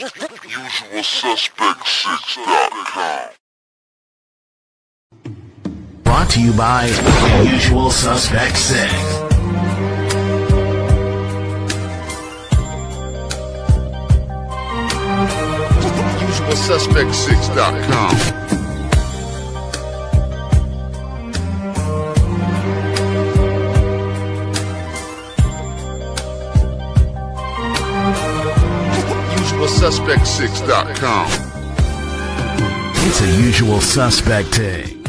UsualSuspect6.com. Brought to you by Usual Suspect 6. UsualSuspect6.com. UsualSuspect6.com. It's a Usual Suspect thing.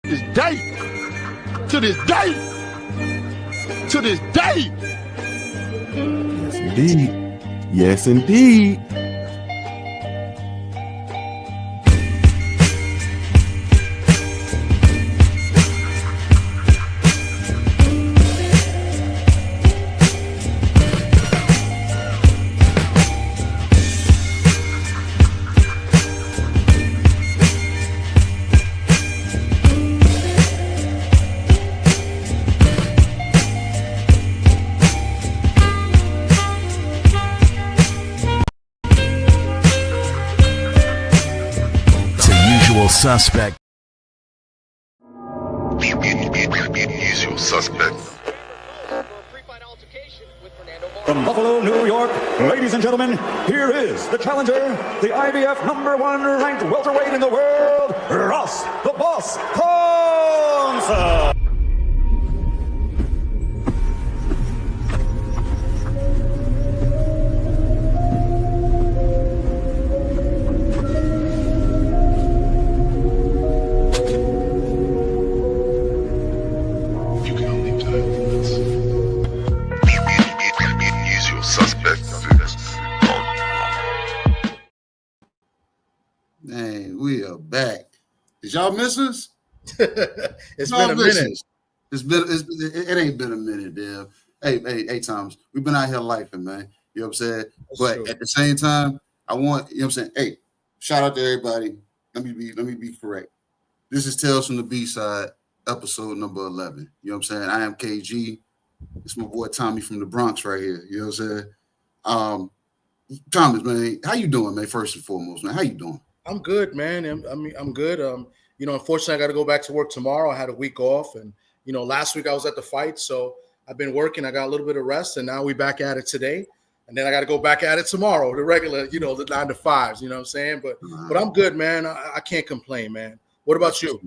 This day, to this day, to this day. Yes, indeed. Yes, indeed. Suspect. Usual Suspect. From Buffalo, New York, ladies and gentlemen, here is the challenger, the IBF #1 ranked welterweight in the world, Ross the Boss Thompson. Man, we are back. Did y'all miss us? It's been a minute. It ain't been a minute, damn. Hey, Thomas, we've been out here lifing, man. You know what I'm saying? But at the same time, I want, you know what I'm saying? Hey, shout out to everybody. Let me be correct. This is Tales from the B-Side, episode number 11. You know what I'm saying? I am KG. It's my boy Tommy from the Bronx right here. You know what I'm saying? Thomas, man, how you doing, man? First and foremost, man, how you doing? I'm good, man. I'm good. Unfortunately, I got to go back to work tomorrow. I had a week off, and last week I was at the fight, so I've been working. I got a little bit of rest, and now we back at it today. And then I got to go back at it tomorrow, the regular, the 9 to 5s. You know what I'm saying? But I'm good, man. I can't complain, man. What about you?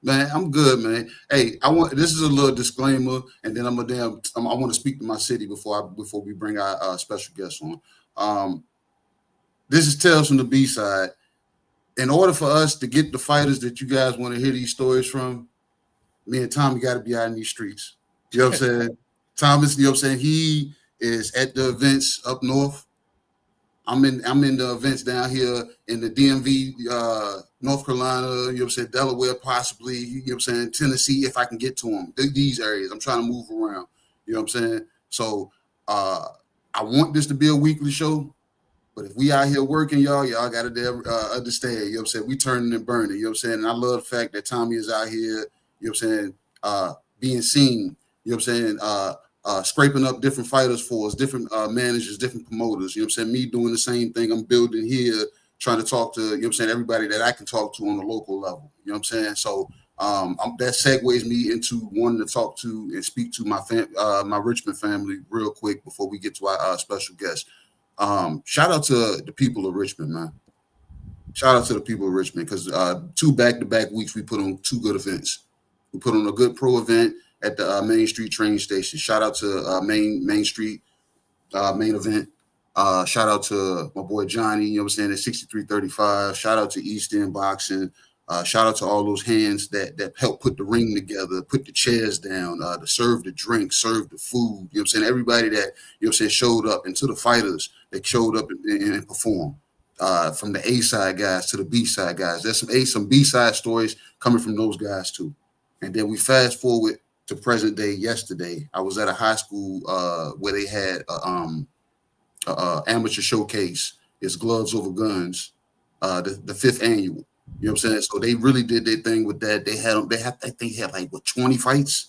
Man, I'm good, man. Hey, this is a little disclaimer, and then I want to speak to my city before we bring our special guest on. This is Tales from the B-Side. In order for us to get the fighters that you guys want to hear these stories from, me and Tommy got to be out in these streets. You know what I'm saying? Thomas, you know what I'm saying? He is at the events up north. I'm in the events down here in the DMV, North Carolina, you know what I'm saying, Delaware possibly, you know what I'm saying, Tennessee, if I can get to them. These areas. I'm trying to move around. You know what I'm saying? So I want this to be a weekly show. But if we out here working, y'all got to understand, you know what I'm saying? We turning and burning, you know what I'm saying? And I love the fact that Tommy is out here, you know what I'm saying, being seen, you know what I'm saying, scraping up different fighters for us, different managers, different promoters, you know what I'm saying? Me doing the same thing I'm building here, trying to talk to, you know what I'm saying, everybody that I can talk to on the local level, you know what I'm saying? So that segues me into wanting to talk to and speak to my Richmond family real quick before we get to our special guest. Shout out to the people of Richmond, man. Shout out to the people of Richmond because 2 back-to-back weeks we put on 2 good events. We put on a good pro event at the Main Street train station. Shout out to Main Street main event. Shout out to my boy Johnny, you know what I'm saying, at 6335. Shout out to East End Boxing. Shout out to all those hands that helped put the ring together, put the chairs down, to serve the drink, serve the food. You know what I'm saying? Everybody that, you know what I'm saying, showed up, and to the fighters that showed up and performed. From the A-side guys to the B-side guys. There's some B-side stories coming from those guys too. And then we fast forward to present day yesterday. I was at a high school where they had amateur showcase. It's Gloves Over Guns, the 5th annual. You know what I'm saying? So they really did their thing with that. I think they had like 20 fights.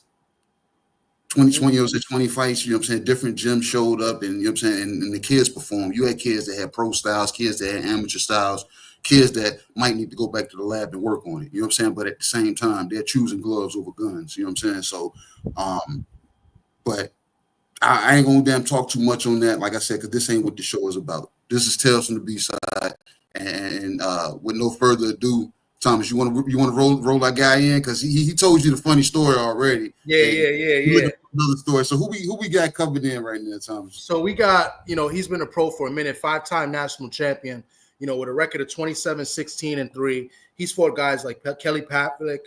20 you know what I'm saying, 20 fights, you know what I'm saying, different gyms showed up, and you know what I'm saying, and the kids performed. You had kids that had pro styles, kids that had amateur styles, kids that might need to go back to the lab and work on it, you know what I'm saying, but at the same time they're choosing gloves over guns, you know what I'm saying. So but I ain't gonna damn talk too much on that, like I said, because this ain't what the show is about. This is Tales from the B-side, and with no further ado, Thomas, you want to roll that guy in, because he told you the funny story already. Yeah. Another story. So who we got covered in right now, Thomas? So we got, he's been a pro for a minute, 5-time national champion, with a record of 27-16-3. He's fought guys like Kelly Pavlik,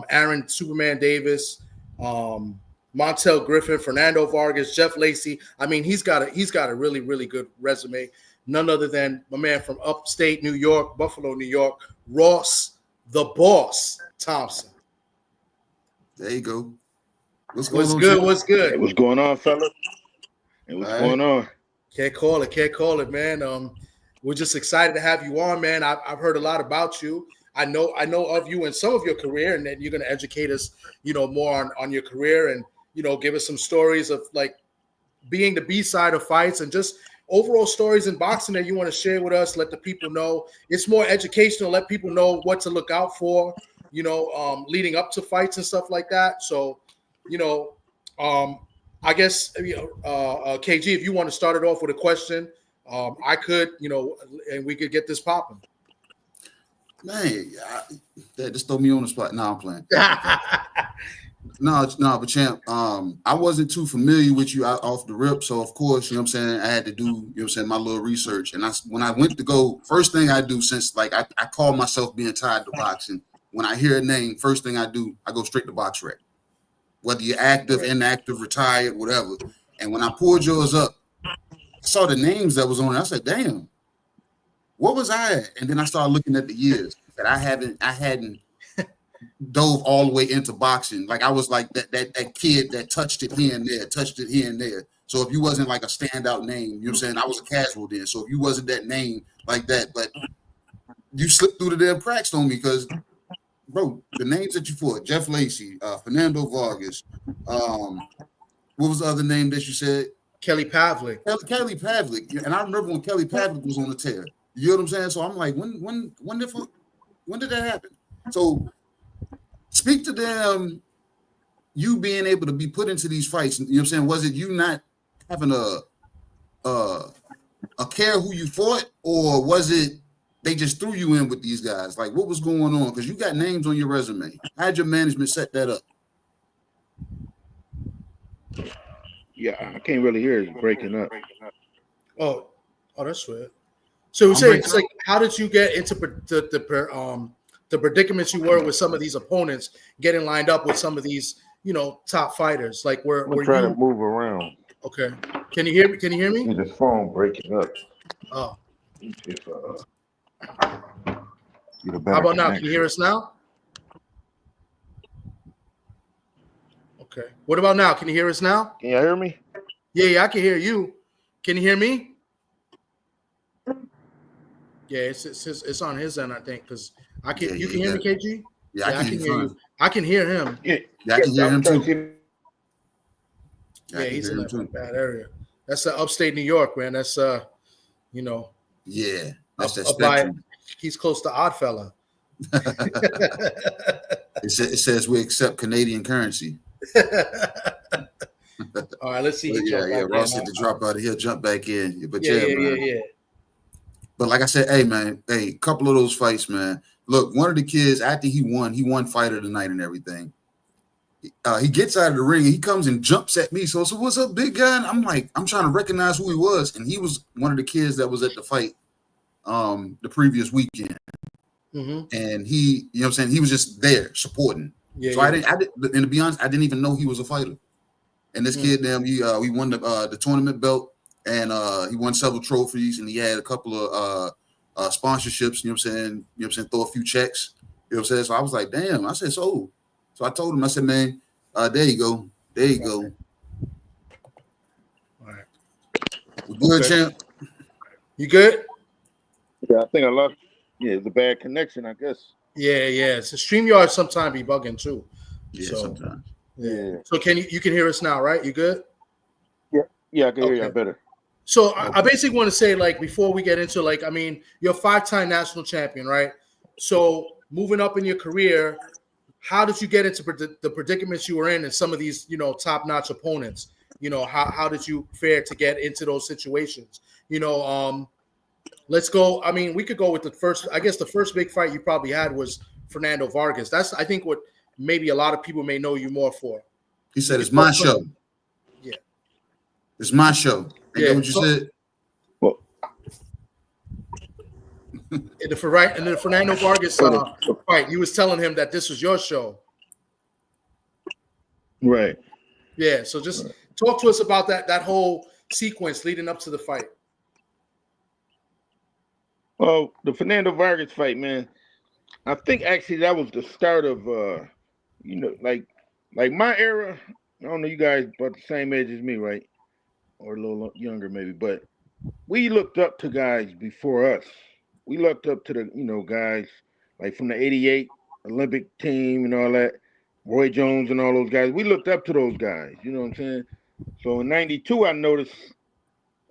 Aaron Superman Davis, Montel Griffin, Fernando Vargas, Jeff Lacey. I mean, he's got a really, really good resume. None other than my man from upstate New York, Buffalo, New York, Ross the Boss Thompson. There you go. What's good? What's good? Hey, what's going on, fella? Hey, what's going on? Can't call it, man. We're just excited to have you on, man. I've heard a lot about you. I know of you and some of your career, and then you're going to educate us, more on your career, and give us some stories of like being the B side of fights, and just overall stories in boxing that you want to share with us. Let the people know. It's more educational. Let people know what to look out for, leading up to fights and stuff like that. So, I guess, KG, if you want to start it off with a question, I could, and we could get this popping. Man, that just throw me on the spot. No, I'm playing. No, but champ, I wasn't too familiar with you out off the rip, so of course, you know what I'm saying, I had to do, my little research. And when I went to go, first thing I do, since like I call myself being tied to boxing, when I hear a name, first thing I do, I go straight to Box Rec. Whether you're active, inactive, retired, whatever. And when I pulled yours up, I saw the names that was on it. I said, damn, what was I at? And then I started looking at the years that I hadn't dove all the way into boxing. Like I was like that kid that touched it here and there. So if you wasn't like a standout name, you know what I'm saying, I was a casual then. So if you wasn't that name like that, but you slipped through the damn cracks on me, because bro, the names that you fought, Jeff Lacey, Fernando Vargas, what was the other name that you said? Kelly Pavlik. Kelly Pavlik. And I remember when Kelly Pavlik was on the tear. You know what I'm saying? So I'm like, when did that happen? So speak to them, you being able to be put into these fights. You know what I'm saying? Was it you not having a care who you fought, or was it they just threw you in with these guys? Like, what was going on? Because you got names on your resume. How'd your management set that up? Yeah, I can't really hear it. It's breaking up. Oh, that's weird. So we say it's like, how did you get into the predicaments you were with some of these opponents, getting lined up with some of these, top fighters? Like, were trying you to move around? Okay. Can you hear me? Can you hear me? This phone breaking up. Oh. If, How about now? Can you hear us now? Okay. What about now? Can you hear us now? Can you hear me? Yeah, I can hear you. Can you hear me? Yeah, it's on his end, I think, because I can. You can hear me, KG? Yeah, I can hear you. I can hear him. Yeah, I can hear him too. Yeah, he's in that bad area. That's upstate New York, man. That's Yeah, that's that spectrum. He's close to Oddfella. It says we accept Canadian currency. All right, let's see. Yeah. Ross had to drop out of here, jump back in. But yeah. But like I said, a couple of those fights, man. Look, one of the kids, after he won fight of the night and everything. He gets out of the ring and he comes and jumps at me. So what's up, big guy? And I'm like, I'm trying to recognize who he was. And he was one of the kids that was at the fight the previous weekend. Mm-hmm. And he, you know what I'm saying, he was just there supporting. I didn't, and to be honest, I didn't even know he was a fighter. And this kid, we won the tournament belt, and he won several trophies, and he had a couple of sponsorships, you know what I'm saying, throw a few checks, you know what I'm saying. So I was like, damn, I said, so I told him, I said, man, there you go. All right. We're good, champ. You good? Yeah, I think I lost. Yeah, it's a bad connection, I guess. Yeah. It's a StreamYard sometimes be bugging too. Yeah, so, sometimes. Yeah. So you can hear us now, right? You good? Yeah, I can hear you Okay. better. So I basically want to say, like, before we get into, like, I mean, you're a 5-time national champion, right? So moving up in your career, how did you get into the predicaments you were in and some of these, you know, top-notch opponents? You know, how did you fare to get into those situations? You know, let's go. I mean, we could go with the first. I guess the first big fight you probably had was Fernando Vargas. That's, I think, what maybe a lot of people may know you more for. He said, "It's my show. Yeah, It's my show." Ain't that what you said? Well, in the Fernando Vargas fight, you was telling him that this was your show. right. Yeah. So just talk to us about that whole sequence leading up to the fight. Well, the Fernando Vargas fight, man. I think actually that was the start of you know, like my era. I don't know, you guys about the same age as me, right? Or a little younger maybe, but we looked up to guys before us. We looked up to the, you know, guys like from the '88 Olympic team and all that, Roy Jones and all those guys. We looked up to those guys. You know what I'm saying? So in '92, I noticed.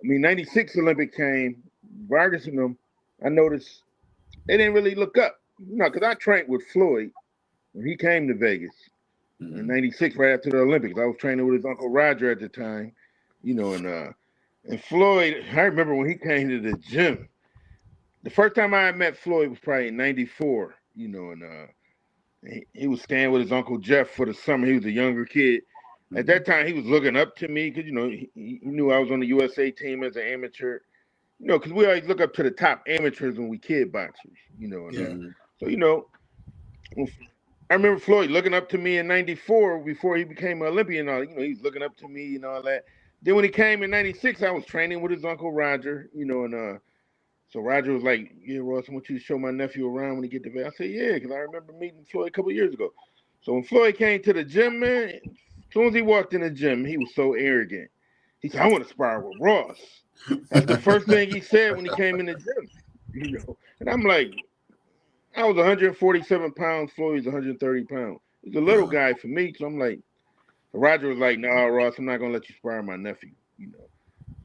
I mean, '96 Olympic came, Vargas and them. I noticed they didn't really look up. You know, because I trained with Floyd when he came to Vegas in '96, right after the Olympics. I was training with his uncle Roger at the time. You know, and Floyd, I remember when he came to the gym. The first time I met Floyd was probably in '94, you know, and he was staying with his Uncle Jeff for the summer. He was a younger kid. At that time, he was looking up to me because, you know, he knew I was on the USA team as an amateur. You know, because we always look up to the top amateurs when we kid boxers, you know. And, so, you know, I remember Floyd looking up to me in '94 before he became an Olympian. You know, he was looking up to me and all that. Then when he came in '96, I was training with his Uncle Roger, you know, and so Roger was like, "Yeah, Ross, I want you to show my nephew around when he get to bed." I said, "Yeah," because I remember meeting Floyd a couple of years ago. So when Floyd came to the gym, man, as soon as he walked in the gym, he was so arrogant. He said, "I want to spar with Ross." That's the first thing he said when he came in the gym, you know. And I'm like, I was 147 pounds. Floyd was 130 pounds. He's a little guy for me. So I'm like, Roger was like, "No, Ross, I'm not gonna let you spar my nephew," you know.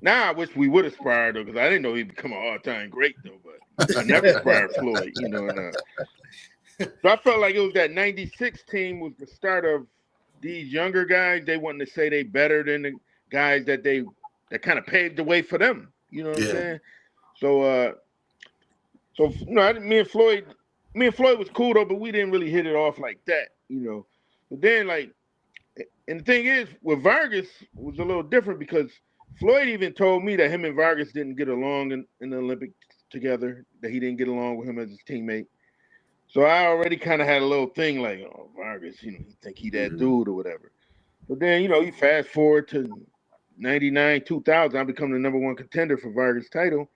Now I wish we would have sparred though, because I didn't know he'd become an all-time great though. But I never sparred Floyd, you know. And so I felt like it was that '96 team was the start of these younger guys. They wanted to say they better than the guys that kind of paved the way for them. You know what I'm saying? So, you know, me and Floyd was cool though, but we didn't really hit it off like that, you know. But then, like, and the thing is, with Vargas was a little different because Floyd even told me that him and Vargas didn't get along in the Olympics together, that he didn't get along with him as his teammate. So I already kind of had a little thing like, oh, Vargas, you know, he think he that dude or whatever. But then, you know, you fast forward to '99, 2000, I become the #1 contender for Vargas' title.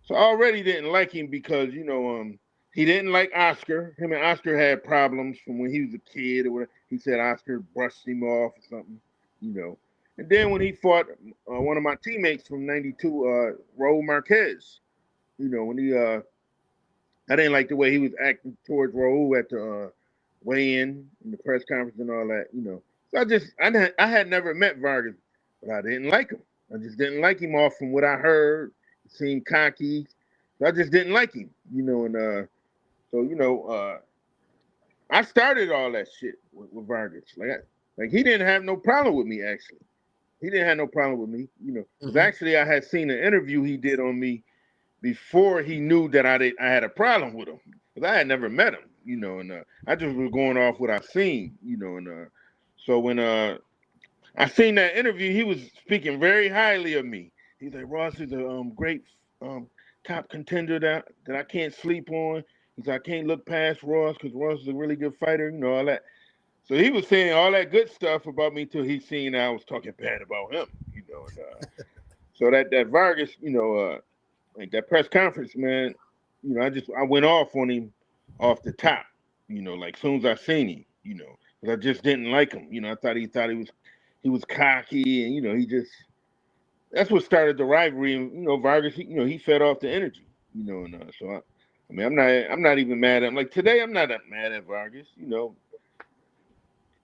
So I already didn't like him because, you know, he didn't like Oscar. Him and Oscar had problems from when he was a kid or whatever. He said Oscar brushed him off or something, you know. And then when he fought one of my teammates from '92, Raul Marquez, you know, when I didn't like the way he was acting towards Raul at the weigh-in the press conference and all that, you know. So I had never met Vargas, but I didn't like him. I just didn't like him off from what I heard. He seemed cocky. So I just didn't like him, you know. And so, you know, I started all that shit with Vargas. Like he didn't have no problem with me, actually. He didn't have no problem with me, you know. Because actually I had seen an interview he did on me before he knew that I had a problem with him. Because I had never met him, you know, and I just was going off what I seen, you know. And so when I seen that interview, he was speaking very highly of me. He's like, Ross is a great top contender that I can't sleep on. He said, I can't look past Ross because Ross is a really good fighter, you know, all that. So he was saying all that good stuff about me till he seen I was talking bad about him, you know. And, so that Vargas, you know, like that press conference, man, you know, I went off on him off the top, you know, like as soon as I seen him, you know, because I just didn't like him. You know, I thought he was cocky, and you know, that's what started the rivalry. And you know, Vargas, you know, he fed off the energy, you know, and so I mean, I'm not even mad at him. Like today, I'm not that mad at Vargas, you know.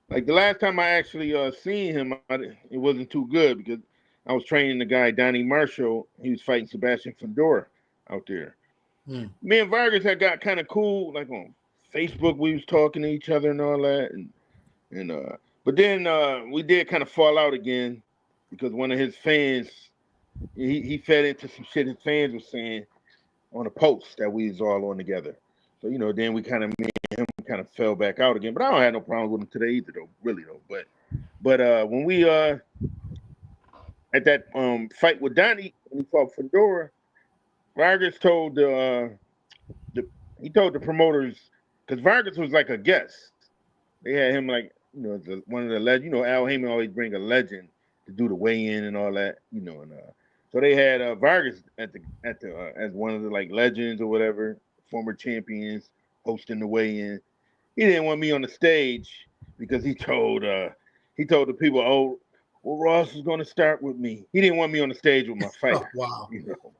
Like the last time I actually seen him, it wasn't too good because I was training the guy Donnie Marshall. He was fighting Sebastian Fundora out there. Mm. Me and Vargas had got kind of cool, like on Facebook. We was talking to each other and all that, and but then we did kind of fall out again because one of his fans he fed into some shit his fans were saying on a post that we was all on together. So then we kind of me and him kind of fell back out again. But I don't have no problem with him today either, though. Really though. But when we at that fight with Donnie when he fought Fundora, Vargas told he told the promoters because Vargas was like a guest. They had him like one of the legends. Al Heyman always bring a legend to do the weigh-in and all that. And so they had Vargas at the as one of the like legends or whatever, former champions hosting the weigh-in. He didn't want me on the stage because he told the people, oh, well, Ross is going to start with me. He didn't want me on the stage with my fighter. Oh, wow.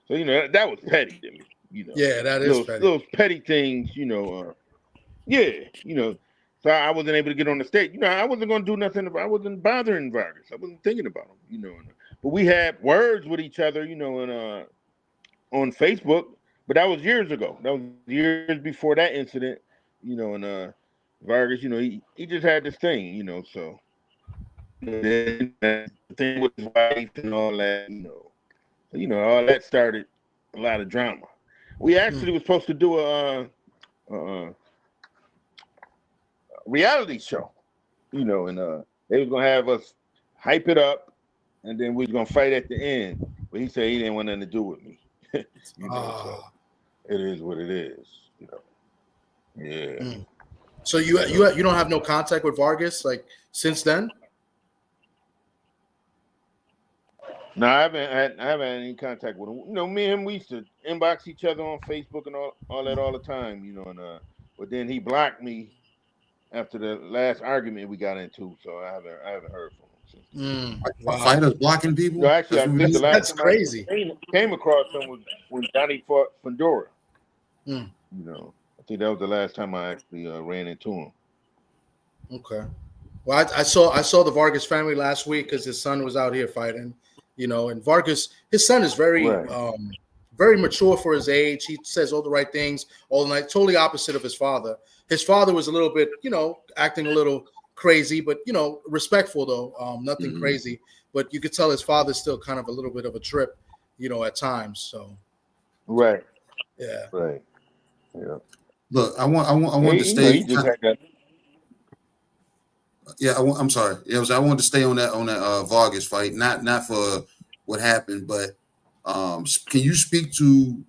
So that was petty to me. Yeah, that is petty. Those petty things. Yeah. So I wasn't able to get on the stage. I wasn't going to do nothing. I wasn't bothering Vargas. I wasn't thinking about him. But we had words with each other. And on Facebook. But that was years ago. That was years before that incident. And Vargas. He just had this thing. So. Then the thing with his wife and all that. So, all that started a lot of drama. We actually were supposed to do a reality show, and they was gonna have us hype it up, and then we was gonna fight at the end. But he said he didn't want nothing to do with me. So it is what it is. Yeah. So you don't have no contact with Vargas like since then? No, I haven't had any contact with him. Me and him, we used to inbox each other on Facebook and all that all the time, and but then he blocked me after the last argument we got into, so I haven't heard from him since. Wow. Fighters blocking people? Actually, I think the last that's time crazy. I came across him was when Donnie fought Fundora. I think that was the last time I actually ran into him. Okay. Well, I saw the Vargas family last week because his son was out here fighting. And Vargas, his son is very, very mature for his age. He says all the right things all the night. Totally opposite of his father. His father was a little bit, acting a little crazy, but respectful though. Nothing crazy. But you could tell his father's still kind of a little bit of a trip, at times. So. Right. Yeah. Right. Yeah. Look, I want to stay. Yeah, I'm sorry. I wanted to stay on that Vargas fight, not for what happened, but can you speak to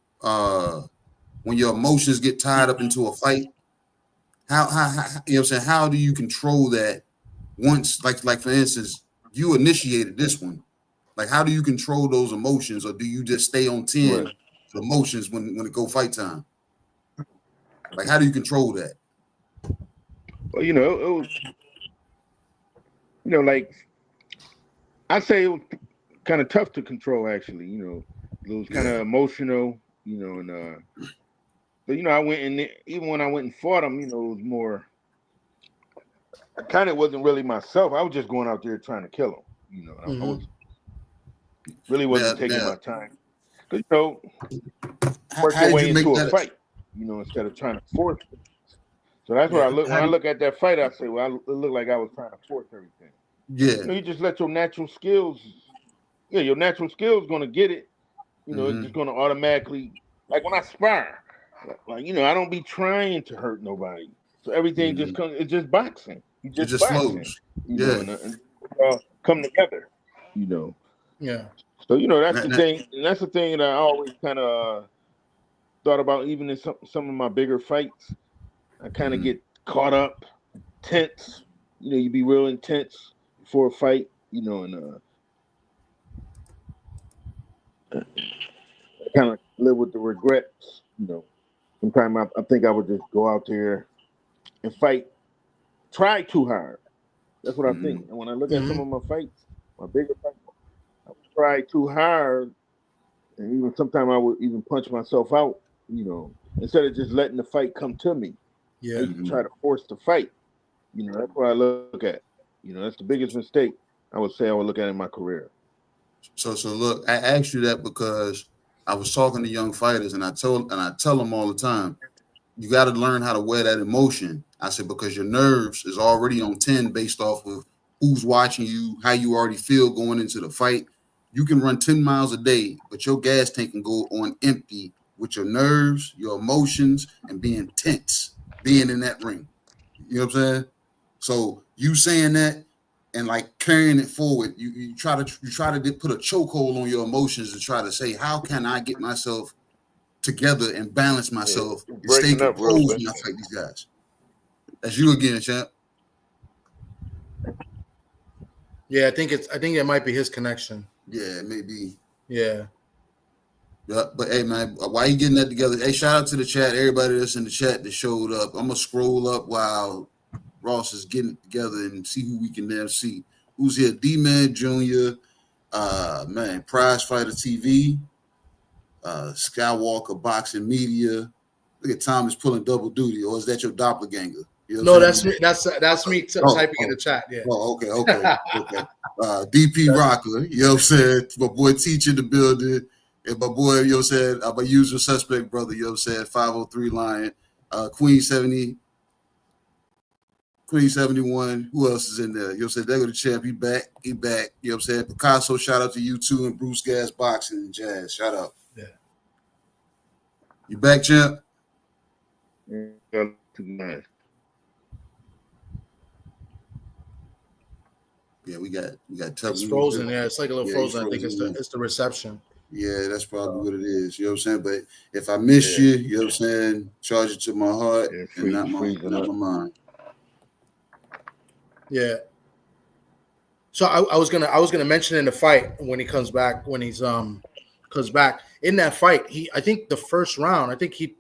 when your emotions get tied up into a fight? How how do you control that once, like for instance, you initiated this one? Like, how do you control those emotions, or do you just stay on 10 emotions when it go fight time? Like, how do you control that? Well, it was. Like I say, it was kind of tough to control. Actually, it was kind of emotional. And but I went in there, even when I went and fought him. It was more. I kind of wasn't really myself. I was just going out there trying to kill him. I was really wasn't taking my time. Because work your way into a fight. Instead of trying to force it. So that's what I look. When I look at that fight, I say, well, it looked like I was trying to force everything. Yeah. You just let your natural skills. Yeah, your natural skills going to get it. It's just going to automatically. Like when I spar, like I don't be trying to hurt nobody. So everything just comes. It's just boxing. You just boxing, flows. And come together. Yeah. So that's the thing. And that's the thing that I always kind of thought about, even in some of my bigger fights. I kind of get caught up, tense. You be real intense before a fight. And I kind of live with the regrets. Sometimes I think I would just go out there and fight, try too hard. That's what I think. And when I look at some of my fights, my bigger fights, I would try too hard, and even sometimes I would even punch myself out. Instead of just letting the fight come to me. Yeah. Try to force the fight. That's what I look at. That's the biggest mistake I would say I would look at in my career. So look, I asked you that because I was talking to young fighters, and I tell them all the time, you got to learn how to wear that emotion. I said, because your nerves is already on 10 based off of who's watching you, how you already feel going into the fight. You can run 10 miles a day, but your gas tank can go on empty with your nerves, your emotions, and being tense, being in that ring. You know what I'm saying? So you saying that and like carrying it forward, you try to put a chokehold on your emotions and try to say, how can I get myself together and balance myself and stay breaking up real composed quick. when I fight these guys? That's you again, champ. Yeah, I think it might be his connection. Yeah, maybe. Yeah. Yeah, but hey, man, why you getting that together? Hey, shout out to the chat, everybody that's in the chat that showed up. I'm gonna scroll up while Ross is getting it together and see who we can now see. Who's here? D-Man Jr., man, Prize Fighter TV, Skywalker Boxing Media. Look at Thomas pulling double duty, or is that your doppelganger? You know No, what I'm that's saying? me. That's me typing in the chat. Yeah. Oh, okay. DP Rocker, you know what I'm saying? My boy Teacher in the building. And my boy, you know what I'm saying? My usual suspect brother, you know what I'm saying? 503 Lion. Queen 70. Queen 71. Who else is in there? You know what I'm saying? There go the champ. He back. You know what I'm saying? Picasso, shout out to you too. And Bruce Gas Boxing and Jazz. Shout out. Yeah. You back, champ? Yeah, Yeah, we got tough. It's frozen. Yeah, it's like a little frozen. I think frozen. it's the reception. Yeah, that's probably what it is. You know what I'm saying? But if I miss you, you know what I'm saying, charge it to my heart and not my mind. Yeah. So I was gonna mention in the fight when he comes back, when he's comes back in that fight, I think the first round, I think he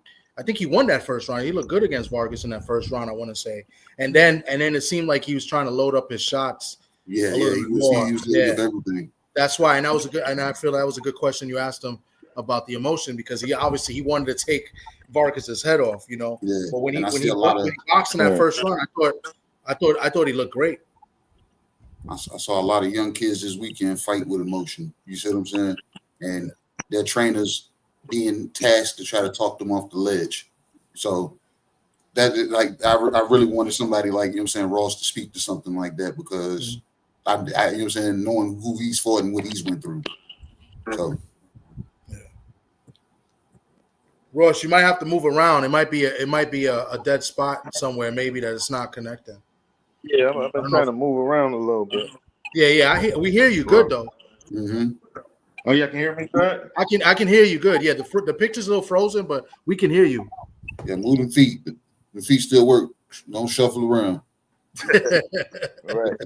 won that first round. He looked good against Vargas in that first round, I want to say. And then it seemed like he was trying to load up his shots. Yeah, he was with everything. That's why, and I feel that was a good question you asked him about the emotion, because he wanted to take Vargas's head off, you know. Yeah. But when he boxed in that first round, I thought he looked great. I saw a lot of young kids this weekend fight with emotion. You see what I'm saying? And their trainers being tasked to try to talk them off the ledge. So that, like, I really wanted somebody like, you know what I'm saying, Ross to speak to something like that, because I you know what I'm saying, knowing who he's fought and what he's went through. So yeah. Ross, you might have to move around. It might be a dead spot somewhere, maybe, that it's not connecting. Yeah, I've been trying to move around a little bit. Yeah, we hear you good though. Mm-hmm. Oh, y'all can hear me good? I can hear you good. Yeah, the picture's a little frozen, but we can hear you. Yeah, move them feet. The feet still work. Don't shuffle around. All right.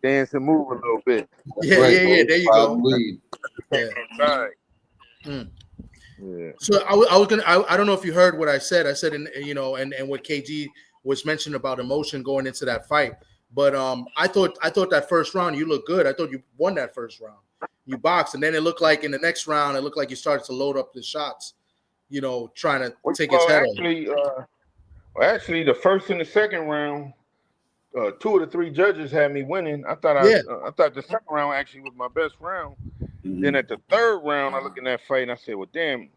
Dance and move a little bit. Yeah. There you go. Yeah. All right. Yeah. So I don't know if you heard what I said. I said, and what KG was mentioned about emotion going into that fight. But I thought that first round you looked good. I thought you won that first round. You boxed, and then it looked like in the next round it looked like you started to load up the shots. You know, trying to take his head off. Actually, the first and the second round, 2 of the 3 judges had me winning. I thought the second round actually was my best round. Mm-hmm. Then at the third round, I looked in that fight and I said, "Well, damn."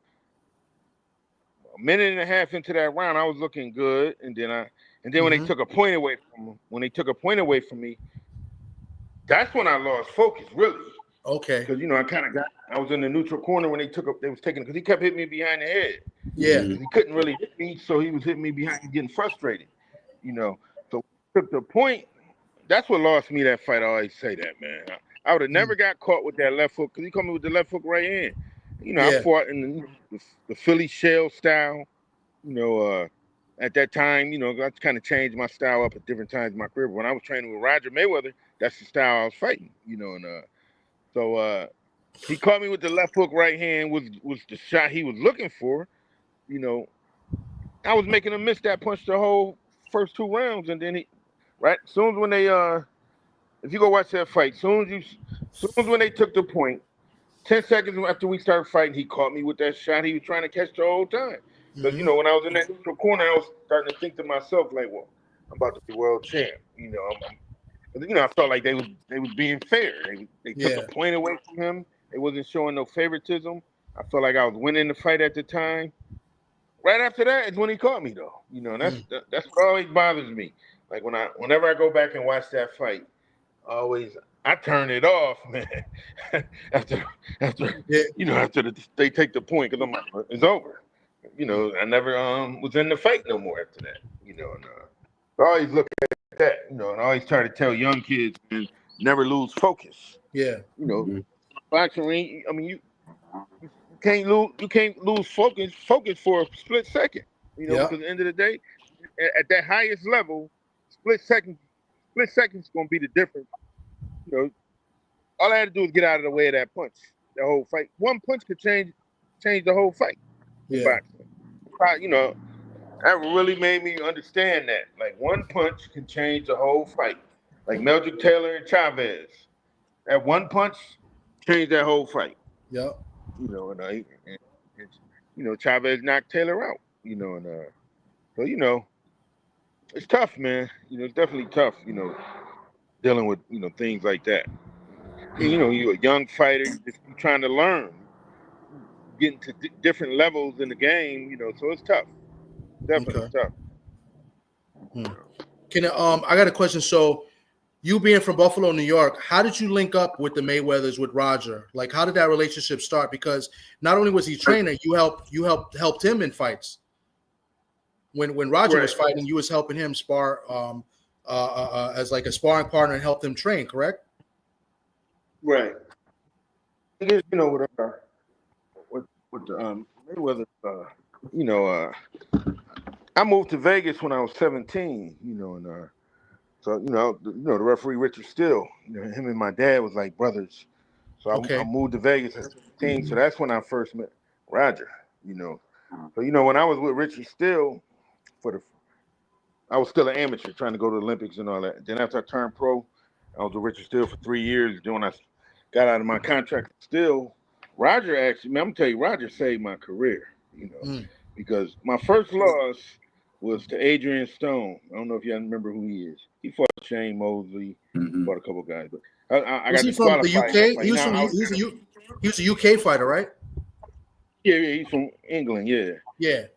A minute and a half into that round, I was looking good, and then when they took a point away from me, that's when I lost focus, really. Okay. Because I was in the neutral corner when they was taking, because he kept hitting me behind the head. Yeah. He couldn't really hit me, so he was hitting me behind, getting frustrated. So took the point. That's what lost me that fight. I always say that, man. I would have never got caught with that left hook, because he caught me with the left hook right hand. I fought in the Philly shell style. At that time, I kind of changed my style up at different times in my career. But when I was training with Roger Mayweather, that's the style I was fighting. So he caught me with the left hook right hand, was the shot he was looking for. I was making him miss that punch the whole first 2 rounds, and then soon as when they if you go watch that fight, soon as when they took the point, 10 seconds after we started fighting, he caught me with that shot he was trying to catch the whole time. Because, when I was in that neutral corner, I was starting to think to myself, like, well, I'm about to be world champ. I felt like they was being fair. They took Yeah. a point away from him. They wasn't showing no favoritism. I felt like I was winning the fight at the time. Right after that is when he caught me, though. And that's what always bothers me. Like whenever I go back and watch that fight, I turn it off, man. after they take the point, because I'm like, it's over. I never was in the fight no more after that. And I always look at that, and I always try to tell young kids, man, never lose focus. Yeah. Boxing ring. I mean, you can't lose focus for a split second. Because at the end of the day, at that highest level, split second's gonna be the difference. All I had to do was get out of the way of that punch. The whole fight. One punch could change the whole fight. In boxing. That really made me understand that. Like one punch can change the whole fight. Like Meldrick Taylor and Chavez. That one punch changed that whole fight. Yep. Chavez knocked Taylor out. So it's tough, man. It's definitely tough. Dealing with things like that. And, you're a young fighter, just trying to learn, getting to different levels in the game. So it's tough. Definitely tough. Can I got a question? So, you being from Buffalo, New York, how did you link up with the Mayweathers with Roger? Like, how did that relationship start? Because not only was he trainer, you helped him in fights. When Roger was fighting, you was helping him spar as like a sparring partner and helped him train, correct? Right. I guess, with the Mayweather, I moved to Vegas when I was 17, and so the referee Richard Steele, him and my dad was like brothers. So I moved to Vegas at 17, so that's when I first met Roger. So when I was with Richard Steele, I was still an amateur trying to go to the Olympics and all that. Then after I turned pro, I was with Richard Steele for 3 years. Then when I got out of my contract still, Roger actually, man, I'm gonna tell you, Roger saved my career, because my first loss was to Adrian Stone. I don't know if y'all remember who he is. He fought Shane Mosley, fought a couple guys, but I got disqualified. From the UK? He was a UK fighter, right? Yeah, he's from England. Yeah.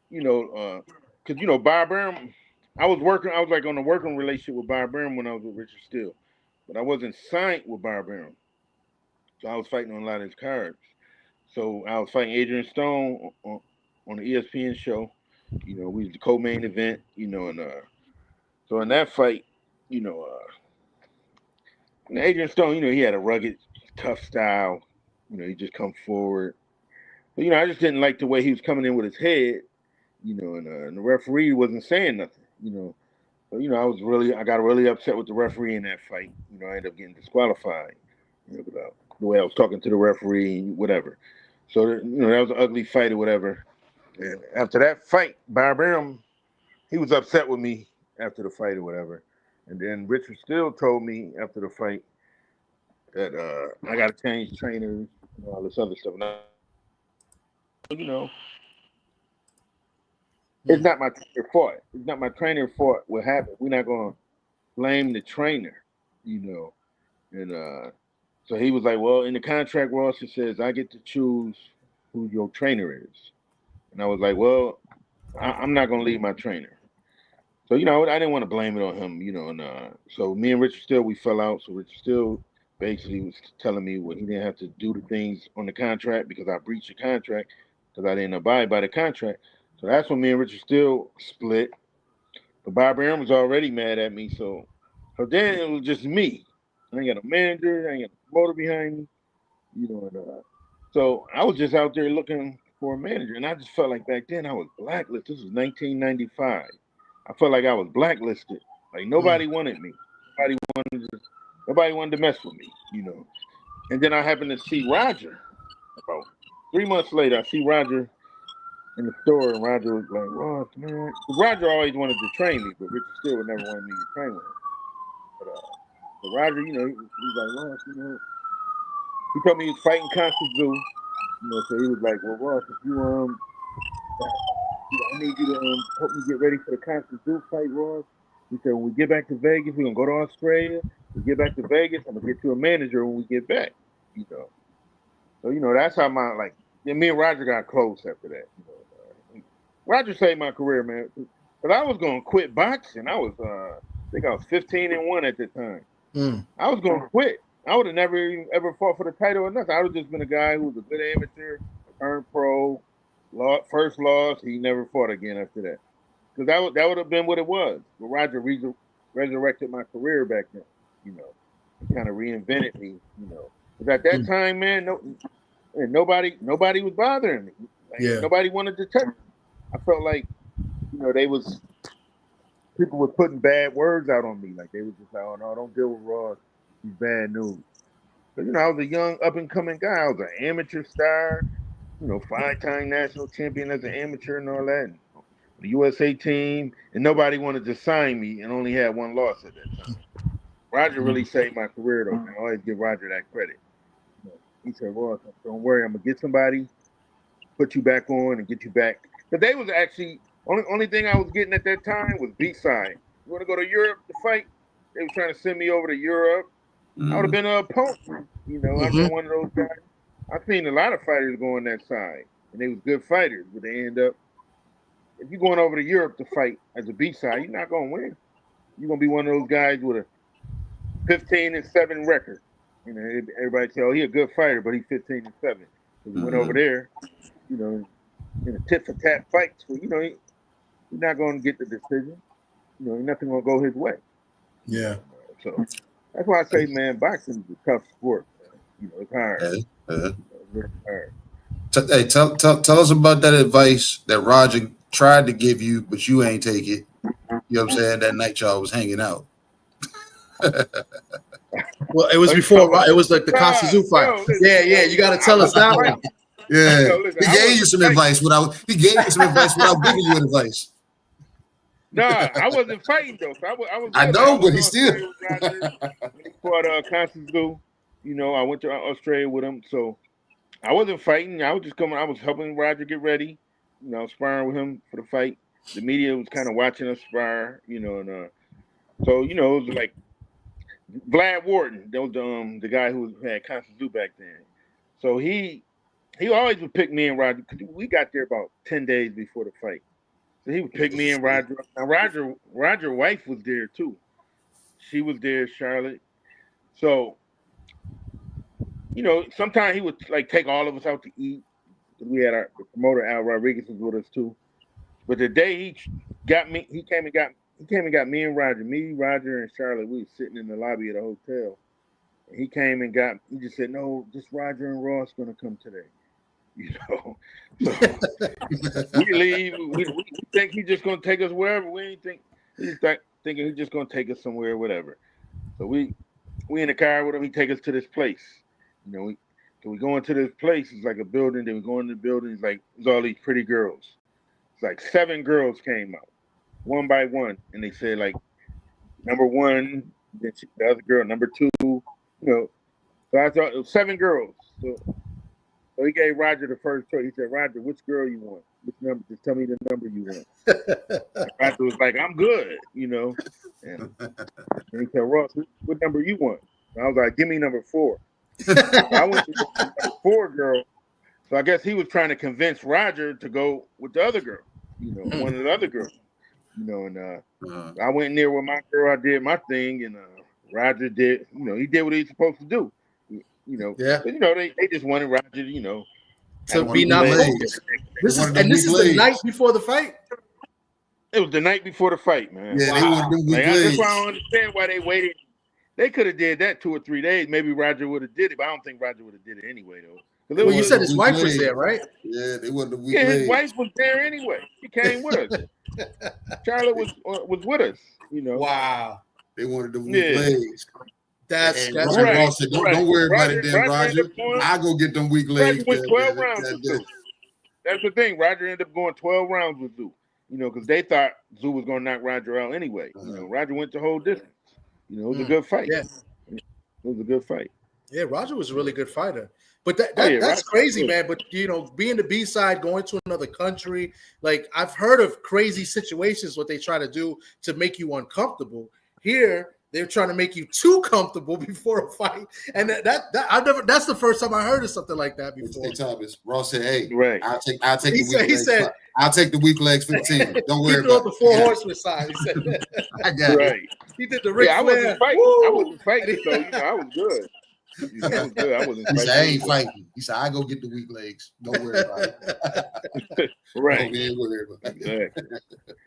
Because Bob Burnham, I was like on a working relationship with Bob Burnham when I was with Richard Steele, but I wasn't signed with Bob Burnham, so I was fighting on a lot of his cards. So I was fighting Adrian Stone on the ESPN show. We was the co-main event. And so in that fight, Adrian Stone, he had a rugged, tough style. He just come forward. But, I just didn't like the way he was coming in with his head. And the referee wasn't saying nothing. But I got really upset with the referee in that fight. I ended up getting disqualified. About the way I was talking to the referee, whatever. So that was an ugly fight or whatever. And after that fight, Bob Burnham, he was upset with me after the fight or whatever. And then Richard Steele told me after the fight that I got to change trainers and all this other stuff. Now, it's not my trainer fault. It's not my trainer fault what happened. We're not going to blame the trainer, And so he was like, well, in the contract, Ross, it says I get to choose who your trainer is. And I was like, well, I'm not going to leave my trainer. So, I didn't want to blame it on him, and so me and Richard Steele, we fell out. So Richard Steele basically was telling me, well, he didn't have to do the things on the contract because I breached the contract because I didn't abide by the contract. So that's when me and Richard Steele split. But Bob Aaron was already mad at me. So then it was just me. I ain't got a manager. I ain't got a promoter behind me. And so I was just out there looking for a manager. And I just felt like back then I was blacklisted. This was 1995. I felt like I was blacklisted. Like nobody wanted me. Nobody wanted to mess with me, And then I happened to see Roger. About 3 months later, I see Roger in the store, and Roger was like, Ross, man. Roger always wanted to train me, but Richard Steele never wanted me to train with him. But Roger, he was like, Ross, he told me he was fighting Constantine, so he was like, well, Ross, if you I need you to help me get ready for the Constantine fight, Ross. He said, when we get back to Vegas, we're gonna go to Australia. We get back to Vegas, I'm gonna get you a manager when we get back. You know. So, that's how me and Roger got close after that. Roger saved my career, man. Because I was gonna quit boxing. I was I think I was 15-1 at the time. I was gonna quit. I would have never even ever fought for the title or nothing. I would have just been a guy who was a good amateur, turned pro, first loss. He never fought again after that. Because that would have been what it was. But Roger resurrected my career back then. He kind of reinvented me. Because at that time, man, nobody was bothering me. Nobody wanted to touch me. I felt like, people were putting bad words out on me. Like they was just like, oh no, don't deal with Ross. He's bad news. But I was a young up and coming guy. I was an amateur star, 5-time national champion as an amateur and all that. And the USA team, and nobody wanted to sign me and only had one loss at that time. Roger really saved my career though. I always give Roger that credit. He said, Ross, don't worry, I'm gonna get somebody, put you back on and get you back. But they was actually only thing I was getting at that time was B-side. You want to go to Europe to fight? They were trying to send me over to Europe. I would have been an opponent. I've been one of those guys. I've seen a lot of fighters go on that side, and they was good fighters, but they end up. If you're going over to Europe to fight as a B-side, you're not gonna win. You're gonna be one of those guys with a 15-7 record. Everybody say, "Oh, he's a good fighter, but he's 15-7." He went over there, in a tit-for-tat fight. So he's not going to get the decision. Nothing going to go his way. Yeah. So that's why I say, man, boxing is a tough sport. It's hard. It's hard. Hey, tell us about that advice that Roger tried to give you, but you ain't take it. You know what I'm saying? That night y'all was hanging out. Well, it was before. It was like the Costa fight. Yeah. You got to tell us that one. Yeah, he gave you some advice without giving you advice. No, I wasn't fighting though. So I know, but he still. He fought Constance. I went to Australia with him, so I wasn't fighting. I was just coming. I was helping Roger get ready. Sparring with him for the fight. The media was kind of watching us spar. And so it was like Vlad Wharton. That was the guy who had Constance back then. So he always would pick me and Roger. We got there about 10 days before the fight. So he would pick me and Roger. Now Roger's wife was there too. She was there, Charlotte. So, sometimes he would take all of us out to eat. We had the promoter Al Rodriguez was with us too. But the day he came and got me and Roger. Me, Roger, and Charlotte. We were sitting in the lobby of the hotel. And he came and he just said, "No, just Roger and Ross gonna come today." So we leave. We think he's just gonna take us wherever. We ain't thinking he's just gonna take us somewhere, or whatever. So we in the car with him. He take us to this place. We go into this place. It's like a building. Then we go into the building. It's like there's all these pretty girls. It's like 7 girls came out, one by one, and they said number 1, then the other girl, number 2. So I thought it was 7 girls. So he gave Roger the first choice. He said, "Roger, which girl you want? Which number? Just tell me the number you want." And Roger was like, "I'm good," And he said, "Ross, what number you want?" And I was like, "Give me number 4." I went to the number 4 girl. So I guess he was trying to convince Roger to go with the other girl, one of the other girls. And I went in there with my girl. I did my thing, and Roger did. He did what he was supposed to do. Yeah. But, they just wanted Roger, to be not focused. This is the night before the fight. It was the night before the fight, man. Yeah, wow. That's why I don't understand why they waited. They could have did that 2 or 3 days. Maybe Roger would have did it, but I don't think Roger would have did it anyway, though. Well, you said his wife was there, right? Yeah, they wasn't the week. Yeah, his wife was there anyway. She came with us. Charlotte was with us. Wow. They wanted the weak legs. That's right. Ross said, don't worry about it, then, Roger. I'll go get them weak legs. Roger went 12 rounds with Zoo. That's the thing. Roger ended up going 12 rounds with Zoo. Because they thought Zoo was going to knock Roger out anyway. Roger went the whole distance. It was a good fight. Yeah. It was a good fight. Yeah, Roger was a really good fighter. But that's Roger, crazy, man. But being the B-side, going to another country, like I've heard of crazy situations what they try to do to make you uncomfortable. Here, they're trying to make you too comfortable before a fight. And that's the first time I heard of something like that before. Hey, Thomas, Ross said, "Hey, right. I'll take the He weak legs. said, I'll take the weak legs 15. Don't worry he threw about up the it. four horsemen side. He said, I got Right. he did the Ric I Flair. wasn't fighting. Woo! I wasn't fighting, so I was good. I was good. I wasn't He fighting. said, I ain't fighting. He said, I go get the weak legs. Don't worry about it. Right. Don't worry about it.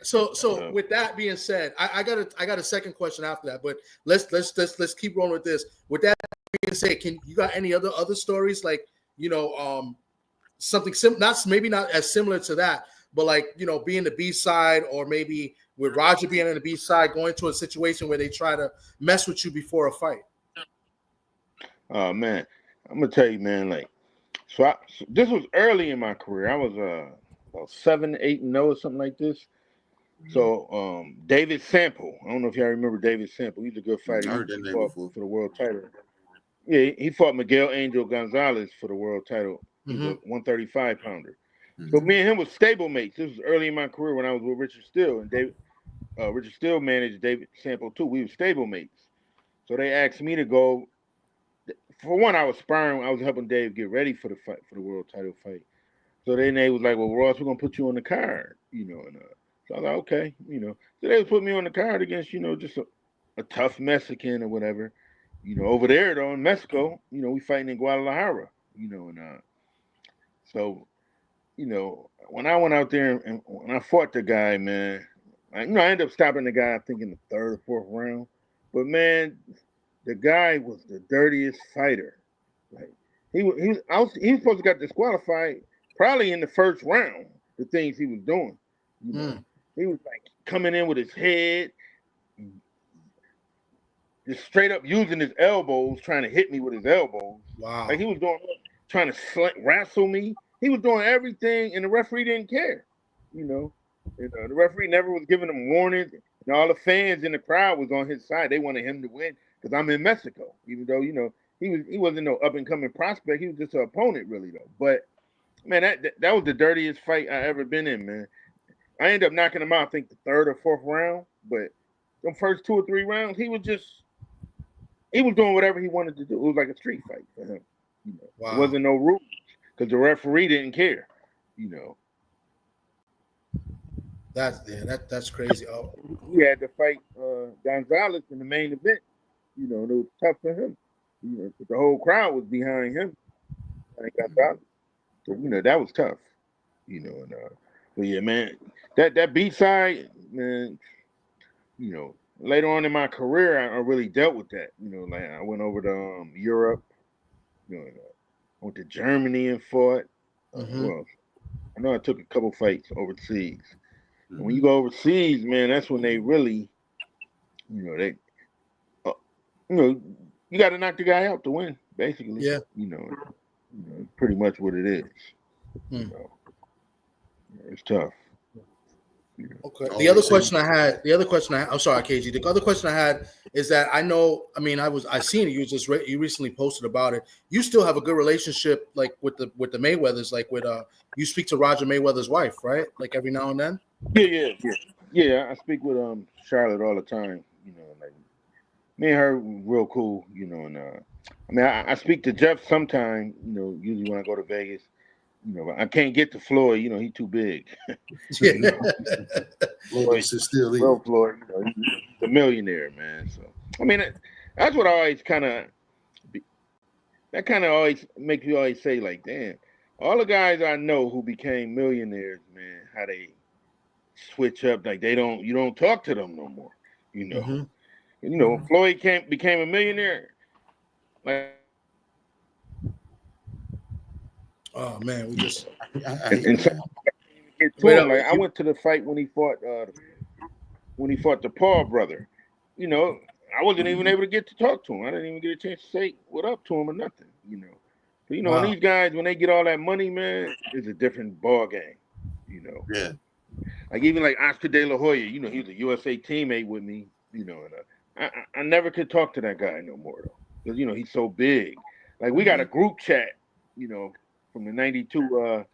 So with that being said, I got a second question after that, but let's keep rolling with this. With that being said, you got any other stories like something maybe not as similar to that, but like being the B side, or maybe with Roger being on the B side, going to a situation where they try to mess with you before a fight? Oh man, I'm gonna tell you, man. Like, so this was early in my career. I was about 7-8-0 or something like this. So David Sample, I don't know if y'all remember David Sample. He's a good fighter. I heard that He name fought before. for the world title. Yeah, he fought Miguel Angel Gonzalez for the world title. He was a 135 pounder. So me and him was stablemates. This was early in my career when I was with Richard Steele, and Richard Steele managed David Sample too. We were stablemates. So they asked me to go. For one, I was sparring. I was helping Dave get ready for the fight, for the world title fight. So then they was like, "Well, Ross, we're gonna put you on the card," And so I was like, "Okay," So they was put me on the card against, just a tough Mexican or whatever. Over there though in Mexico, we fighting in Guadalajara. So when I went out there and when I fought the guy, man, I ended up stopping the guy I think in the third or fourth round, but man. The guy was the dirtiest fighter. Like he was supposed to get disqualified probably in the first round. The things he was doing, he was like coming in with his head, just straight up using his elbows, trying to hit me with his elbows. Wow! Like he was trying to wrestle me. He was doing everything, and the referee didn't care. The referee never was giving him warnings. And all the fans in the crowd was on his side. They wanted him to win. Because I'm in Mexico, even though he wasn't no up and coming prospect. He was just an opponent, really though. But man, that was the dirtiest fight I ever been in, man. I ended up knocking him out, I think the third or fourth round. But the first 2 or 3 rounds, he was doing whatever he wanted to do. It was like a street fight for him. Wow. There wasn't no rules because the referee didn't care. That's crazy. Oh, he had to fight Gonzalez in the main event. It was tough for him. The whole crowd was behind him. So, that was tough. But yeah, man, that beat side, man, later on in my career, I really dealt with that. Like I went over to Europe, I went to Germany and fought. Well, I know I took a couple fights overseas. And when you go overseas, man, that's when they really, you got to knock the guy out to win, basically. Yeah. Pretty much what it is. It's tough. Okay. The other question I had, I'm sorry, KG. The other question I had is that I seen it. You recently posted about it. You still have a good relationship, like with the Mayweathers, like with you speak to Roger Mayweather's wife, right? Like every now and then. Yeah. I speak with Charlotte all the time. Like me and her real cool. And I speak to Jeff sometime. Usually when I go to Vegas. But I can't get to Floyd. He's too big. Yeah. Floyd is still Real Floyd. He's a millionaire, man. So that's what I always always makes me always say, like, damn, all the guys I know who became millionaires, man, how they switch up, like you don't talk to them no more. Floyd became a millionaire. Like, oh man, we just. I went to the fight when he fought the Paul brother. I wasn't even able to get to talk to him. I didn't even get a chance to say what up to him or nothing. But Wow. And these guys, when they get all that money, man, it's a different ball game. Yeah. Like even like Oscar De La Hoya, he was a USA teammate with me. And I never could talk to that guy no more though, because he's so big. Like we got a group chat, you know, from the 92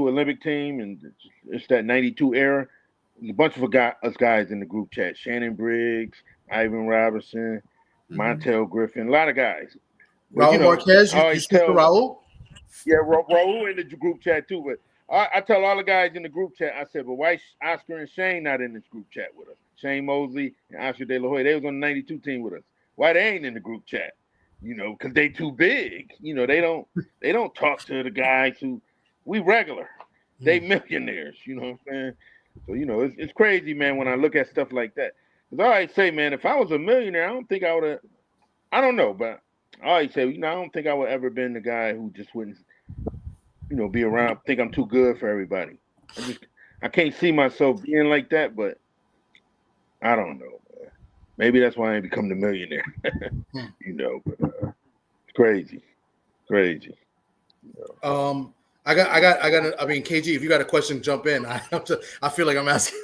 Olympic team, and it's that 92 era. There's a bunch of us guys in the group chat. Shannon Briggs, Ivan Robertson, Montel Griffin, a lot of guys. But, Raul Marquez, I you always speak to Raul? Yeah, Raul in the group chat too. But I tell all the guys in the group chat, I said, but why Oscar and Shane not in this group chat with us? Shane Mosley and Oscar De La Hoya, they was on the 92 team with us. Why they ain't in the group chat? You know, because they too big. You know, they don't talk to the guys who we regular. They millionaires. You know what I'm saying? So, you know, it's crazy, man, when I look at stuff like that. Because I always say, man, if I was a millionaire, I don't think I would have, I don't know, but I always say, you know, I don't think I would ever been the guy who just wouldn't, you know, be around, think I'm too good for everybody. I can't see myself being like that, but I don't know, man. Maybe that's why I ain't become the millionaire, you know, but it's crazy. You know. I mean, KG, if you got a question, jump in. I feel like I'm asking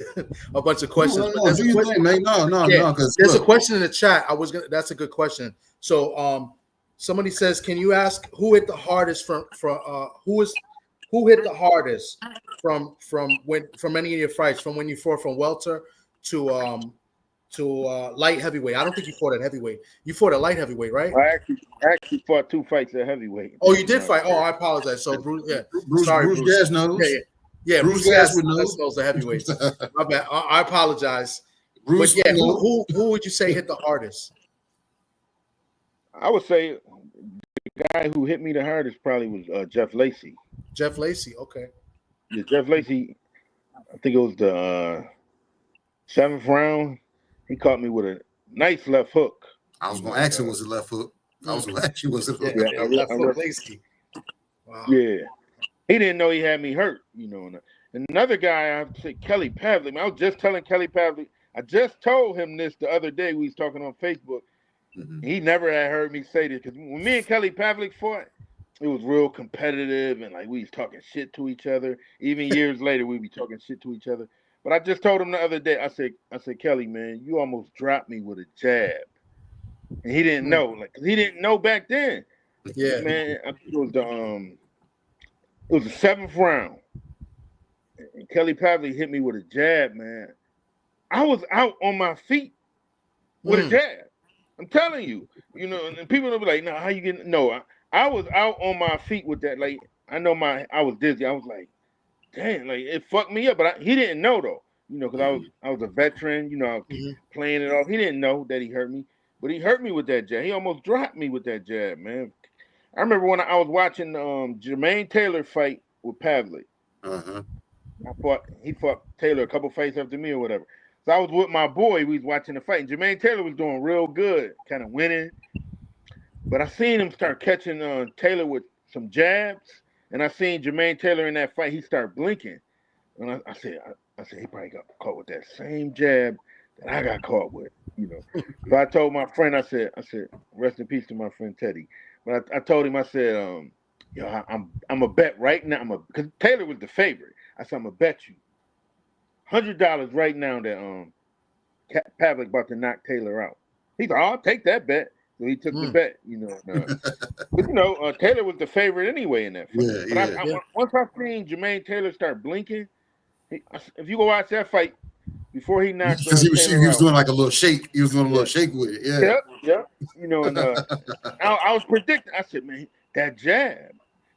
a bunch of questions. No, do you think, mate? No, because there's a question in the chat. That's a good question. So, somebody says, can you ask who hit the hardest who hit the hardest from any of your fights, from when you fought from welter to light heavyweight? I don't think you fought at heavyweight. You fought at light heavyweight, right? I actually fought 2 fights at heavyweight. Oh, you did fight. Oh, I apologize. So Bruce, Bruce Gas knows. Yeah. Bruce Gas knows the heavyweight. My bad. I apologize. Bruce, but yeah, who would you say hit the hardest? I would say the guy who hit me the hardest probably was Jeff Lacey. Jeff Lacey, okay. Yeah, Jeff Lacey, I think it was the 7th round. He caught me with a nice left hook. I was going to ask him, was it left hook? I was going to ask you, was it left hook? Yeah, left hook Lacey. Wow. Yeah. He didn't know he had me hurt, you know. And another guy, I have to say, Kelly Pavlik. I was just telling Kelly Pavlik, I just told him this the other day. We was talking on Facebook. He never had heard me say this, because when me and Kelly Pavlik fought, it was real competitive, and like we was talking shit to each other. Even years later, we'd be talking shit to each other. But I just told him the other day, I said, Kelly, man, you almost dropped me with a jab. And he didn't know, like, 'cause he didn't know back then. Yeah. Man, I think it was the 7th round. And Kelly Pavlik hit me with a jab, man. I was out on my feet with a jab. I'm telling you, you know, and people will be like, no, how you getting? No, I was out on my feet with that. Like, I was dizzy. I was like, damn, like it fucked me up. But he didn't know though, you know, because I was a veteran, you know, I was playing it off. He didn't know that he hurt me, but he hurt me with that jab. He almost dropped me with that jab, man. I remember when I was watching Jermaine Taylor fight with Pavlik. He fought Taylor a couple fights after me or whatever. So I was with my boy. We was watching the fight, and Jermaine Taylor was doing real good, kind of winning. But I seen him start catching Taylor with some jabs, and I seen Jermaine Taylor in that fight. He started blinking, and I said he probably got caught with that same jab that I got caught with, you know. So I told my friend, I said, rest in peace to my friend Teddy. But I told him, I said, yo, I'm a bet right now. Because Taylor was the favorite. I said, I'm gonna bet you $100 right now that Pavlik about to knock Taylor out. He said, I'll take that bet. So he took the bet, you know. But you know, Taylor was the favorite anyway in that fight. Once I seen Jermaine Taylor start blinking, if you go watch that fight before he knocked, because he was doing like a little shake. He was doing a little shake with it. Yeah. You know, and I was predicting. I said, man, that jab.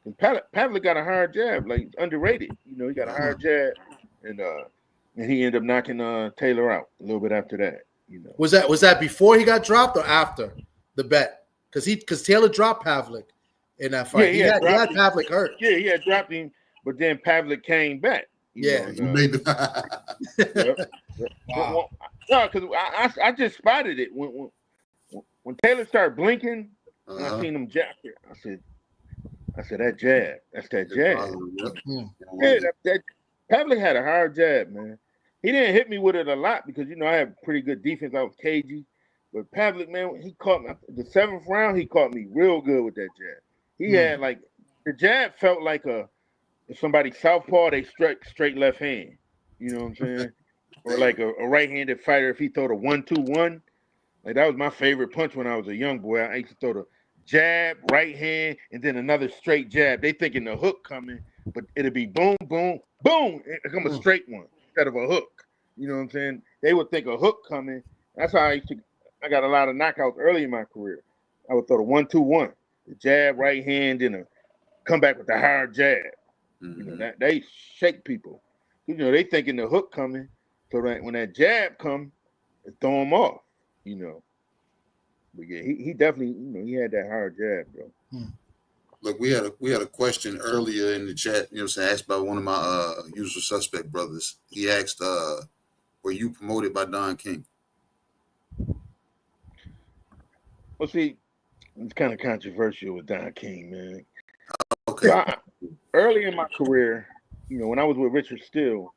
And Pavlik got a hard jab, like underrated. You know, he got a hard jab, and he ended up knocking Taylor out a little bit after that. You know, was that before he got dropped or after the bet? Because Taylor dropped Pavlik in that fight. Yeah, he had Pavlik hurt. Yeah, he had dropped him, but then Pavlik came back. Wow. No, because I just spotted it when Taylor started blinking. And I seen him jab it. I said that jab. That's that jab. That Pavlik had a hard jab, man. He didn't hit me with it a lot because, you know, I had pretty good defense. I was cagey. But Pavlik, man, he caught me. The 7th round, he caught me real good with that jab. He had, like, the jab felt like if somebody southpaw, they straight left hand. You know what I'm saying? Or like a right-handed fighter, if he throw the 1-2-1. Like, that was my favorite punch when I was a young boy. I used to throw the jab, right hand, and then another straight jab. They thinking the hook coming, but it'll be boom, boom, boom. It come a straight one instead of a hook. You know what I'm saying? They would think a hook coming. That's how I got a lot of knockouts early in my career. I would throw the 1-2-1, the jab, right hand, and come back with the hard jab. You know, that they shake people. You know, they thinking the hook coming, so that when that jab come, it throw them off. You know, but yeah, he definitely, you know, he had that hard jab, bro. Look, we had a question earlier in the chat. You know, so asked by one of my usual suspect brothers. He asked, "Were you promoted by Don King?" Well, see, it's kind of controversial with Don King, man. Okay. So early in my career, you know, when I was with Richard Steele,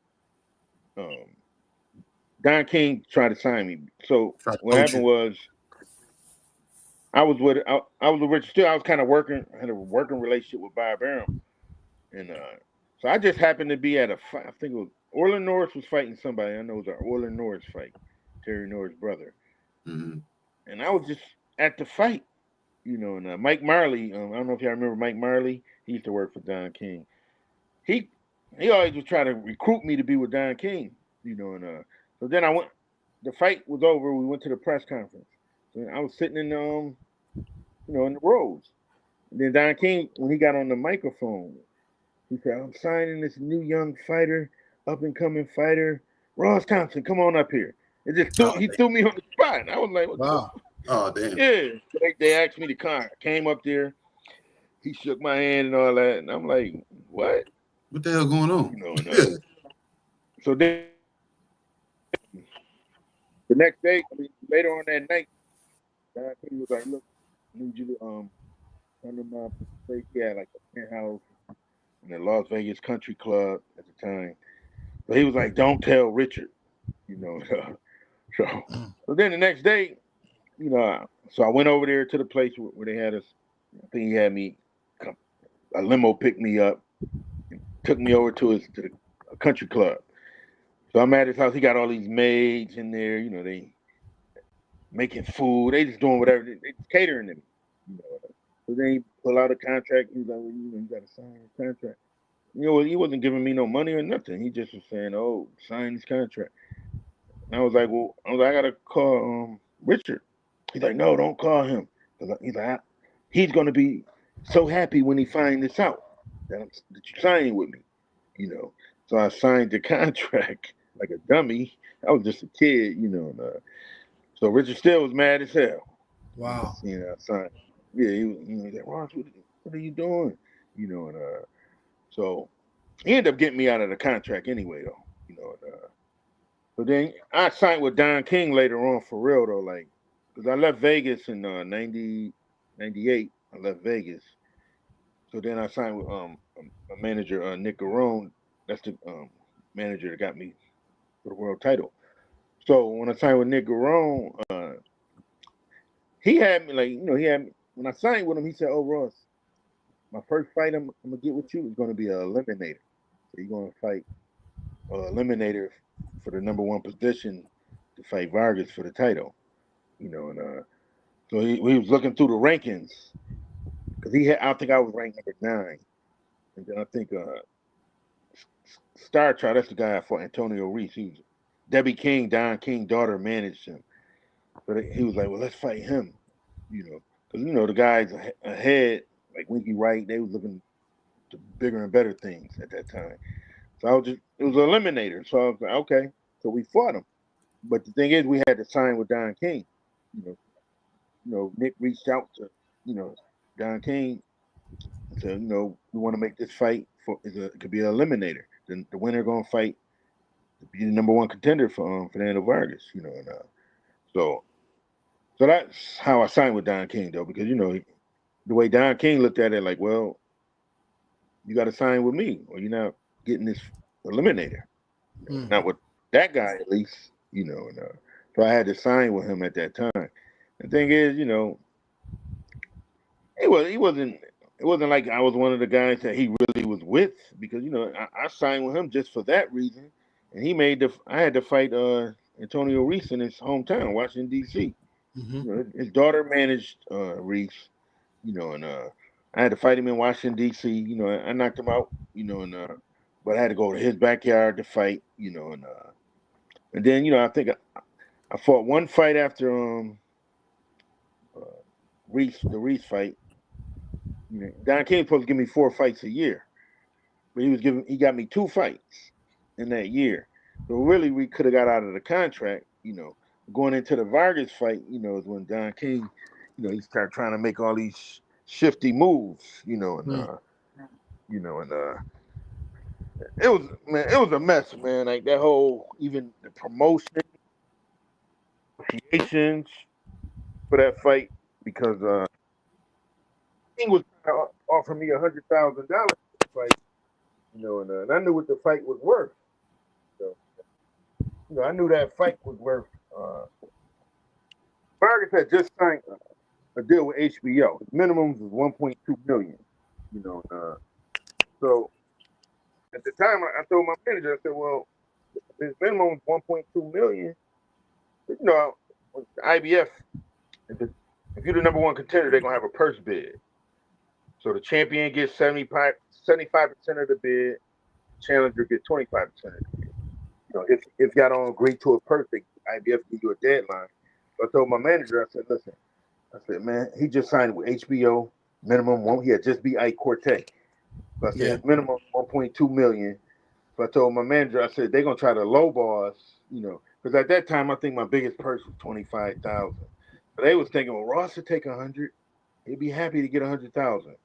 Don King tried to sign me. So what happened was, I was with Richard Steele. I was kind of had a working relationship with Bob Arum, and so I just happened to be at a fight. I think it was Orlin Norris was fighting somebody. I know it was an Orlin Norris fight, Terry Norris' brother, and I was just at the fight, you know. And Mike Marley, I don't know if y'all remember Mike Marley. He used to work for Don King. He always was trying to recruit me to be with Don King, you know. And so then I went. The fight was over. We went to the press conference. And I was sitting in you know, in the rows. And then Don King, when he got on the microphone, he said, "I'm signing this new young fighter, up and coming fighter, Ross Thompson. Come on up here." It just he threw me on the spot. I was like, "What Wow. Oh, damn. Yeah, they asked me to come. I came up there. He shook my hand and all that, and I'm like, "What? What the hell going on?" You know?" And, so then the next day, I mean, later on that night, he was like, "Look, I need you to come to my place." He had like a penthouse in the Las Vegas Country Club at the time. So he was like, "Don't tell Richard," you know. So then the next day, you know, so I went over there to the place where they had us. I think he had me come, a limo picked me up, took me over to the country club. So I'm at his house. He got all these maids in there. You know, they making food. They just doing whatever. They just catering to me. You know. So then he pull out a contract. He's like, "Well, you know, you got to sign a contract." You know, he wasn't giving me no money or nothing. He just was saying, "Oh, sign this contract." And I was like, "Well, I gotta call Richard." He's like, "No, don't call him." He's like, "He's gonna be so happy when he finds this out that you're signing with me." You know. So I signed the contract like a dummy. I was just a kid, you know. And, so Richard Steele was mad as hell. Wow. You know, I signed. Yeah, he was like, "Ross, what are you doing?" You know, and so he ended up getting me out of the contract anyway, though. You know, and, so then I signed with Don King later on for real though, like, because I left Vegas in 98. I left Vegas. So then I signed with a manager, Nick Garone. That's the manager that got me for the world title. So when I signed with Nick Garone, he had me like, you know, when I signed with him, he said, "Oh, Ross, my first fight I'm gonna get with you is gonna be an eliminator. So you're gonna fight an eliminator for the #1 position to fight Vargas for the title." You know, and so he was looking through the rankings because I think I was ranked #9, and then I think Star Child, that's the guy I fought, Antonio Reese. He was Debbie King, Don King daughter, managed him. But he was like, "Well, let's fight him," you know, because you know the guys ahead, like Winky Wright, they was looking to bigger and better things at that time. So it was an eliminator. So I was like, okay. So we fought him. But the thing is, we had to sign with Don King. You know, Nick reached out to, you know, Don King and said, you know, we want to make this fight it could be an eliminator. Then the winner gonna fight to be the #1 contender for Fernando Vargas. You know, and so that's how I signed with Don King though, because you know the way Don King looked at it, like, well, you got to sign with me, or you're not getting this eliminator. Not with that guy, at least, you know. And so I had to sign with him at that time. The thing is, you know, it wasn't like I was one of the guys that he really was with, because you know I signed with him just for that reason, and I had to fight Antonio Reese in his hometown, Washington D.C. You know, his daughter managed Reese, and I had to fight him in Washington D.C. I knocked him out, and but I had to go to his backyard to fight, and then I think I fought one fight after uh, the Reese fight. Don King supposed to give me 4 fights a year, but he got me 2 fights in that year. So really, we could have got out of the contract. Going into the Vargas fight, is when Don King, he started trying to make all these shifty moves, and it was a mess, man. Like that whole, even the promotion, negotiations for that fight, because King was trying to offer me $100,000 for the fight, and I knew what the fight was worth. So, I knew that fight was worth. Vargas had just signed a deal with HBO. His minimum was 1.2 million. So at the time, I told my manager, I said, "Well, his minimum is 1.2 million. IBF. If you're the number one contender, they're gonna have a purse bid. So the champion gets 75% of the bid. Challenger gets 25% of the bid. If y'all don't agree to a purse, IBF give you a deadline." So I told my manager, I said, man, he just signed with HBO. Minimum one. He had just beat Ike Cortez. So I said, minimum 1.2 million. So I told my manager, I said, they're gonna try to lowball us, because at that time I think my biggest purse was 25,000. But they was thinking, well, Ross would take 100. He'd be happy to get 100,000.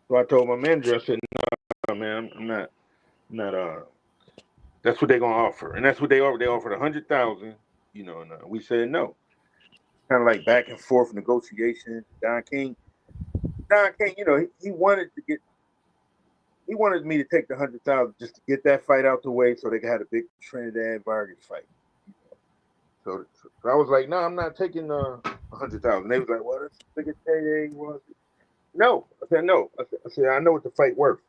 So I told my manager, I said, no, man, I'm not. That's what they're gonna offer, and that's what they offered. They offered 100,000. And we said no. Kind of like back and forth negotiations. Don King, he wanted me to take the 100,000 just to get that fight out the way, so they could have a big Trinidad Vargas fight. So I was like, no, I'm not taking 100,000. They was like, well, that's the biggest payday you want. No, I said no. I said I know what the fight worth.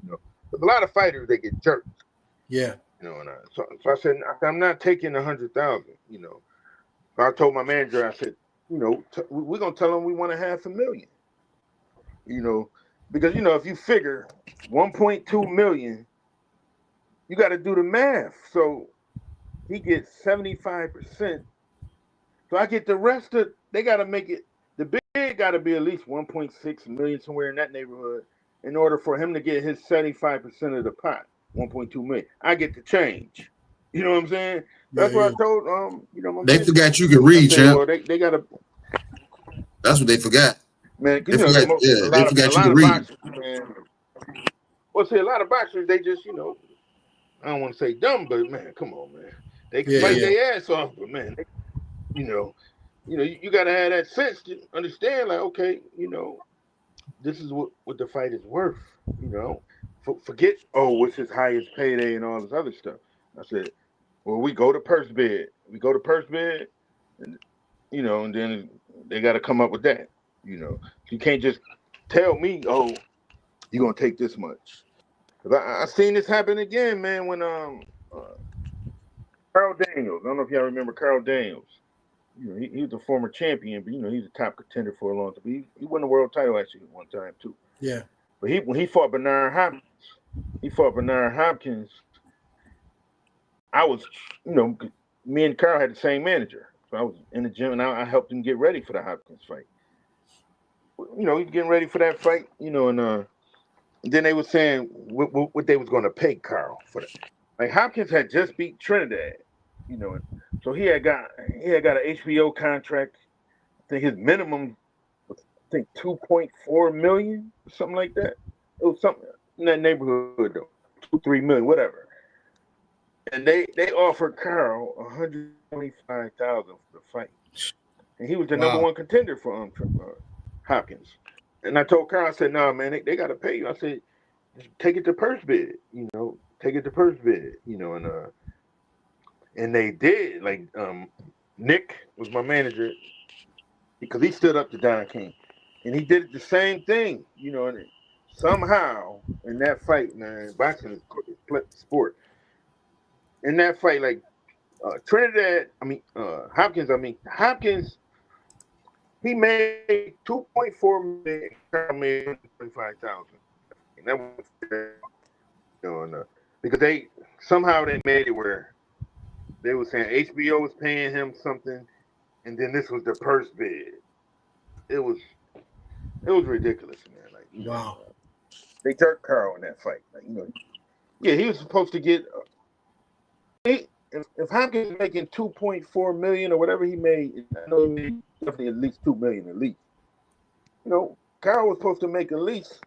There's a lot of fighters that get jerked. Yeah. So I said I'm not taking 100,000. So I told my manager, I said, we're gonna tell them we want $500,000. Because if you figure 1.2 million, you got to do the math. So he gets 75%. So I get the rest of. They got to make it. The bid got to be at least 1.6 million, somewhere in that neighborhood, in order for him to get his 75% of the pot. 1.2 million. I get the change. You know what I'm saying? That's what I told they forgot you could read, champ. Well, they gotta. That's what they forgot. Man, they forgot you could read. Boxers, man. Well, see, a lot of boxers, they just, I don't want to say dumb, but man, come on, man. They can fight their ass off, but man, you gotta have that sense to understand, like, okay, this is what the fight is worth. Forget, what's his highest payday and all this other stuff. I said, well, we go to purse bid. And and then they got to come up with that. You can't just tell me, oh, you're gonna take this much. Cause I seen this happen again, man. When Carl Daniels, I don't know if y'all remember Carl Daniels. He was a former champion, but he's a top contender for a long time. He won the world title actually one time too. Yeah. But when he fought Bernard Hopkins. I was, me and Carl had the same manager. So I was in the gym and I helped him get ready for the Hopkins fight. He's getting ready for that fight, and then they were saying what they was going to pay Carl for that. Like Hopkins had just beat Trinidad, so he had got an HBO contract. I think his minimum was 2.4 million, something like that. It was something in that neighborhood though, 2-3 million, whatever. And they offered Carl $125,000 for the fight, and he was the number one contender for Hopkins. And I told Carl, I said, "No, man, they got to pay you." I said, "Just take it to purse bid, take it to purse bid, and they did. Like Nick was my manager because he stood up to Don King, and he did the same thing, And somehow in that fight, man, boxing is a sport. In that fight, like Hopkins he made 2.4 million, Carl made 25,000, and that was because they somehow they made it where they were saying HBO was paying him something, and then this was the purse bid. It was ridiculous, man. Like, Wow. They jerked Carl in that fight. Like, yeah, he was supposed to get. If Hopkins is making 2.4 million or whatever he made, I know he made definitely at least 2 million at least. Carl was supposed to make at least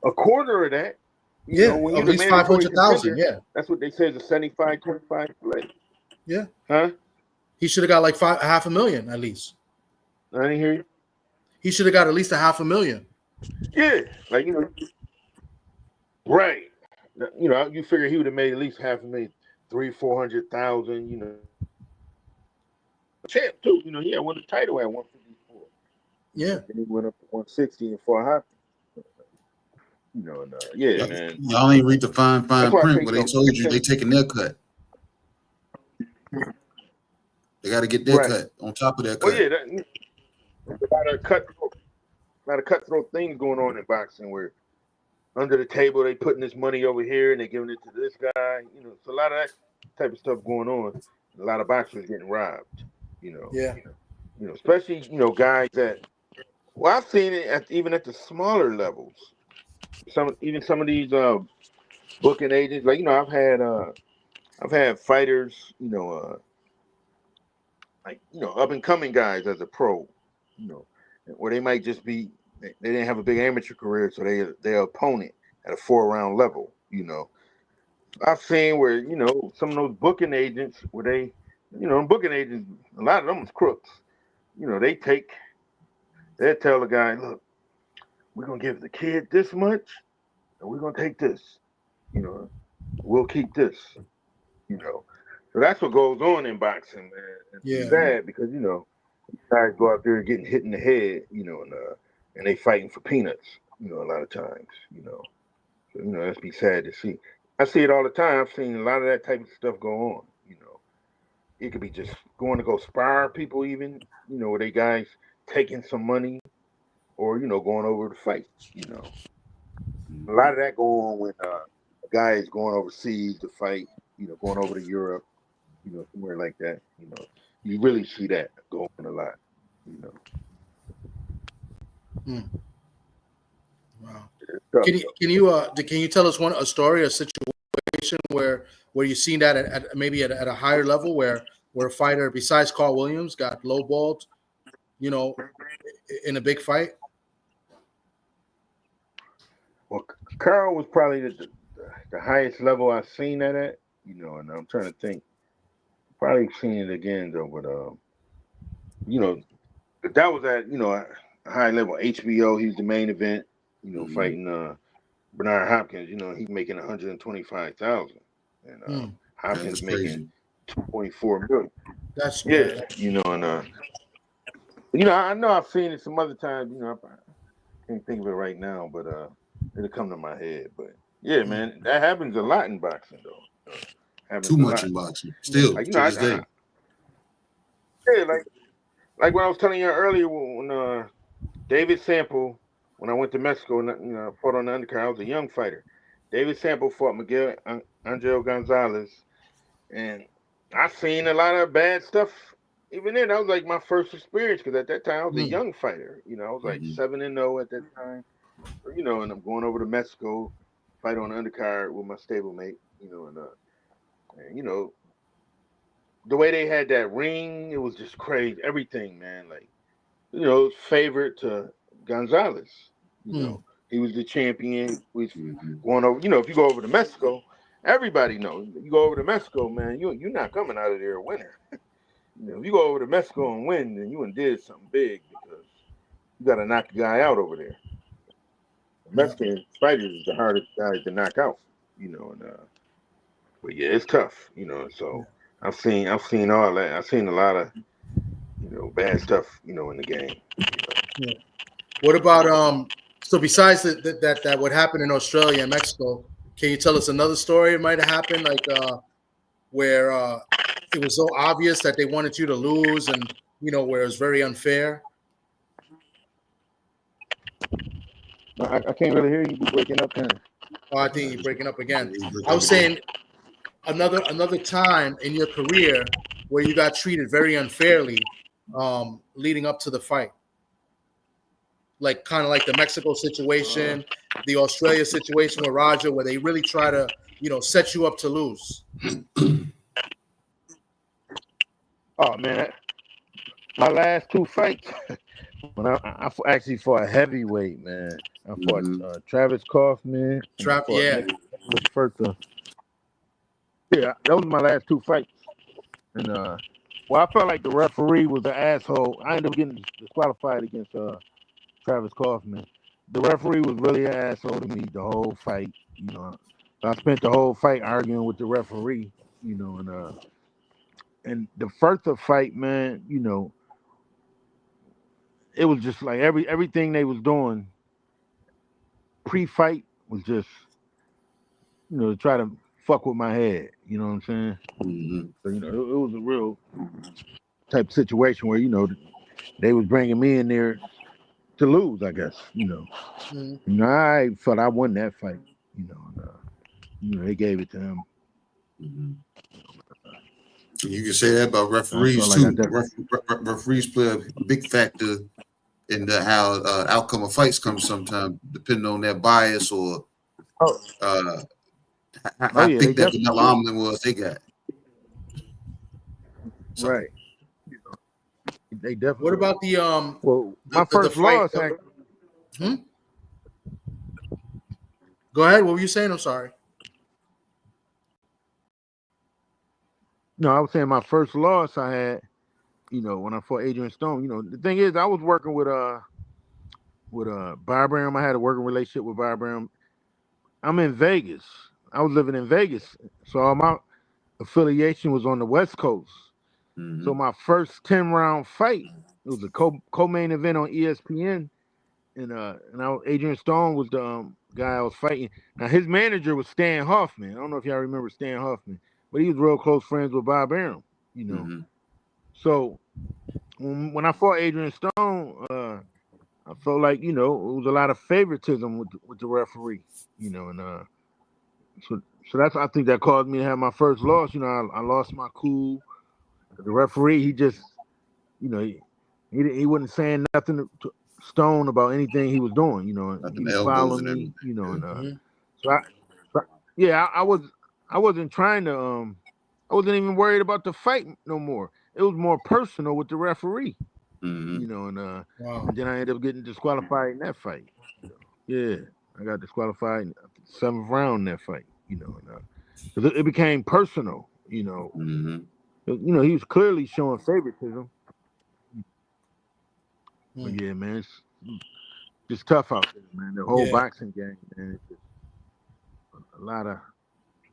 a quarter of that. When at least 500,000. Yeah, that's what they say is a 75-25 split. Yeah. Huh? He should have got like $500,000 at least. I didn't hear you. He should have got at least $500,000. Yeah, like right. You figure he would have made at least $500,000, 300,000-400,000. Champ too. He had won the title at 154. Yeah, and he went up to 160 and for Hopkins. Yeah, man. Y'all ain't read the fine print where they told you they taking their cut. They got to get their cut on top of their cut. Well, yeah, there's a lot of cutthroat things going on in boxing where under the table they putting this money over here and they giving it to this guy. It's a lot of that type of stuff going on. A lot of boxers getting robbed. Yeah. Especially guys that. Well, I've seen it even at the smaller levels. Some of these booking agents, like I've had fighters, up and coming guys as a pro, where they might just be they didn't have a big amateur career, so their opponent at a 4-round level, I've seen where some of those booking agents where they, booking agents, a lot of them is crooks, they'll tell the guy, look, we're gonna give the kid this much, and we're gonna take this. We'll keep this. So that's what goes on in boxing, man. It's sad because guys go out there getting hit in the head, and they fighting for peanuts. A lot of times, So, that's be sad to see. I see it all the time. I've seen a lot of that type of stuff go on. It could be just going to go spar people, even where they guys taking some money. Or going over to fight. A lot of that go on when a guy is going overseas to fight. Going over to Europe. Somewhere like that. You really see that going on a lot. Wow. Can you tell us a story, a situation where you've seen that at maybe at a higher level where a fighter besides Carl Williams got lowballed, in a big fight? Well, Carl was probably the highest level I've seen that at, and I'm trying to think. Probably seen it again though, but that was at a high level. HBO, he's the main event. Fighting Bernard Hopkins. He's making 125,000, and Hopkins making 2.4 million. That's good. And I know I've seen it some other times. I can't think of it right now, but it'll come to my head. But yeah, man, that happens a lot in boxing, though. Too much in boxing, still to this day. Yeah, like when I was telling you earlier, when David Sample, when I went to Mexico, and fought on the undercard, I was a young fighter. David Sample fought Miguel Angel Gonzalez, and I seen a lot of bad stuff. Even then, that was like my first experience because at that time I was a young fighter. I was like 7-0 at that time. And I'm going over to Mexico, fight on the undercard with my stablemate. And the way they had that ring, it was just crazy. Everything, man. Like, favorite to Gonzalez. He was the champion. We going over. If you go over to Mexico, everybody knows. You go over to Mexico, man. You're not coming out of there a winner. If you go over to Mexico and win, then you did something big because you got to knock the guy out over there. Mexican fighters is the hardest guys to knock out, but yeah, it's tough, So I've seen all that. I've seen a lot of, bad stuff, in the game. Yeah. What about so besides that what happened in Australia and Mexico? Can you tell us another story? It might have happened like where it was so obvious that they wanted you to lose, and where it was very unfair. I can't really hear you. You're breaking up, kind of. Oh, I think you're breaking up again. I was saying another time in your career where you got treated very unfairly, leading up to the fight. Like kind of like the Mexico situation, the Australia situation with Roger, where they really try to, set you up to lose. Oh man, my last two fights, when I actually fought a heavyweight, man. I fought Travis Kaufman. Yeah. Yeah, that was my last two fights. And well, I felt like the referee was an asshole. I ended up getting disqualified against Travis Kaufman. The referee was really an asshole to me the whole fight. I spent the whole fight arguing with the referee. And the first fight, man, it was just like everything they was doing pre-fight was just, to try to fuck with my head. You know what I'm saying? Mm-hmm. So, it was a real type of situation where, they was bringing me in there to lose, I guess. I felt I won that fight. They gave it to him. Mm-hmm. You can say that about referees too. Referees play a big factor in how outcome of fights come sometimes, depending on their bias or how thick that vanilla omelet was they got. So. Right. They definitely. What about the Well, my first loss. Go ahead. What were you saying? I'm sorry. No, I was saying my first loss I had, when I fought Adrian Stone. The thing is, I was working with Barbram. I had a working relationship with Barbram. I'm in Vegas. I was living in Vegas, so all my affiliation was on the West Coast. Mm-hmm. So my first 10-round fight, it was a co-main event on ESPN, and Adrian Stone was the guy I was fighting. Now his manager was Stan Hoffman. I don't know if y'all remember Stan Hoffman, but he was real close friends with Bob Arum. Mm-hmm. So when I fought Adrian Stone, I felt like it was a lot of favoritism with the referee. So that's, I think that caused me to have my first loss. I lost my cool. The referee, he just, he wasn't saying nothing to Stone about anything he was doing. He was following me. I wasn't trying to. I wasn't even worried about the fight no more. It was more personal with the referee. Mm-hmm. And then I ended up getting disqualified in that fight. Yeah, I got disqualified in the 7th round in that fight. Because it became personal. Mm-hmm. He was clearly showing favoritism. But yeah, man, it's just tough out there, man. The whole boxing game, man, it's just a lot of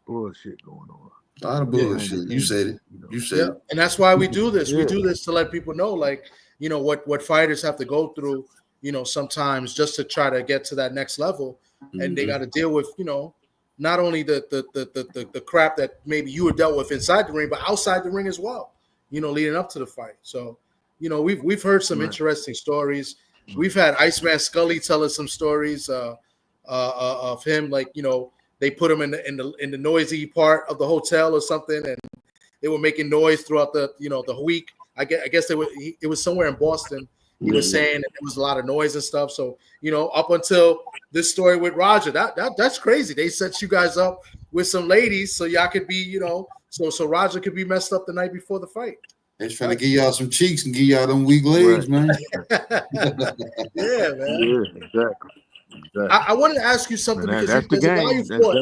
bullshit going on. A lot of bullshit. You said it. You said it. And that's why we do this. We do this to let people know, like, what fighters have to go through, sometimes just to try to get to that next level. Mm-hmm. And they got to deal with, not only the crap that maybe you were dealt with inside the ring, but outside the ring as well, leading up to the fight. So, we've heard some interesting stories. We've had Iceman Scully tell us some stories of him, like, they put him in the noisy part of the hotel or something, and they were making noise throughout the week. I guess it was somewhere in Boston. He was saying that there was a lot of noise and stuff. So, up until this story with Roger, that's crazy. They set you guys up with some ladies so y'all could be, so Roger could be messed up the night before the fight. They're trying to give y'all some cheeks and give y'all them weak legs, man. Yeah, man. Yeah, exactly. I wanted to ask you something, because there's a guy you fought.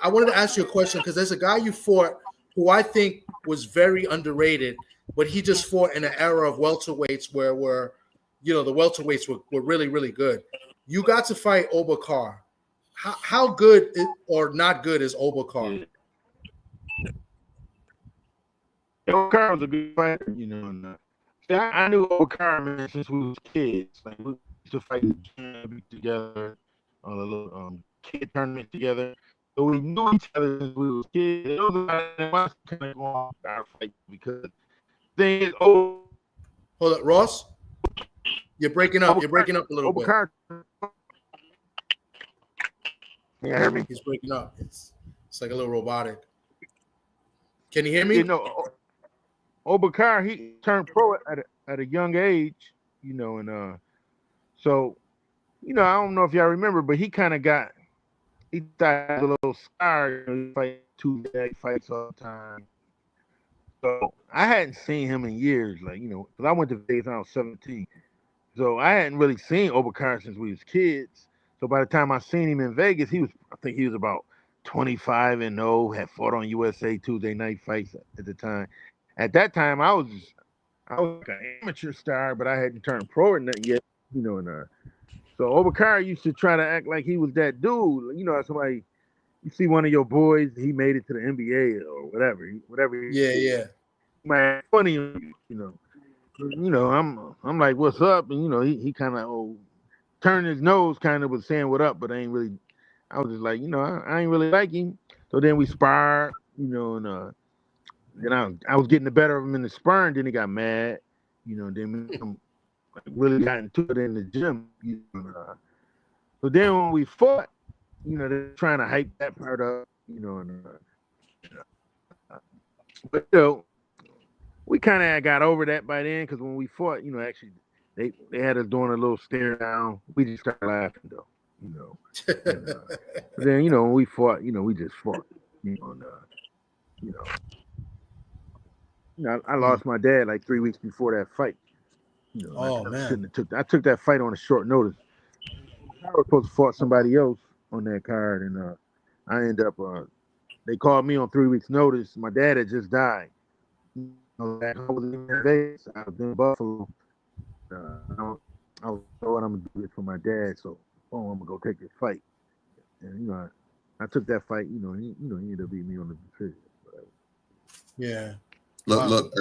I wanted to ask you a question because there's a guy you fought who I think was very underrated, but he just fought in an era of welterweights where the welterweights were really, really good. You got to fight Obakar. How good or not good is Obakar? Obakar was a good fighter, and I knew Obakar, man, since we was kids. Like, we used to fight together on a little kid tournament together. So we knew each other since we was kids. It was kind of going our fight because the thing is, hold up, Ross. You're breaking up. You're breaking up a little bit. Obakar. Can you hear me? He's breaking up. It's like a little robotic. Can you hear me? You know, Obakar, he turned pro at a young age, you know, and so, you know, I don't know if y'all remember, but he kind of got he got a little scar, you know, he fight 2 leg fights all the time. So I hadn't seen him in years, like, you know, because I went to Vegas when I was 17. So I hadn't really seen Obakar since we was kids. So by the time I seen him in Vegas, I think he was about 25-0, had fought on USA Tuesday night fights at the time. At that time, I was like an amateur star, but I hadn't turned pro or nothing yet, you know. And so Obakar used to try to act like he was that dude, you know, somebody. You see one of your boys, he made it to the NBA or whatever. Yeah. Man, funny, you know. You know, I'm like, what's up? And you know, he kind of turned his nose, kind of was saying what up, but I was just like, you know, I ain't really like him. So then we sparred, you know, and then I was getting the better of him in the sparring. Then he got mad, you know. Then we really got into it in the gym. You know, so then when we fought, you know, they're trying to hype that part up, you know, and but you know, we kind of got over that by then because when we fought, you know, actually they had us doing a little stare down. We just started laughing though, you know. And, but then you know when we fought, you know, we just fought, you know, and, you know, I lost my dad like 3 weeks before that fight. You know, Oh man, I took that fight on a short notice. I was supposed to fight somebody else on that card, and I ended up. They called me on 3 weeks' notice. My dad had just died. I was in Vegas. I was in Buffalo. I was what I'm gonna do this for my dad. So, I'm gonna go take this fight. And you know, I took that fight. You know, he ended up beating me on the decision. Yeah. Look.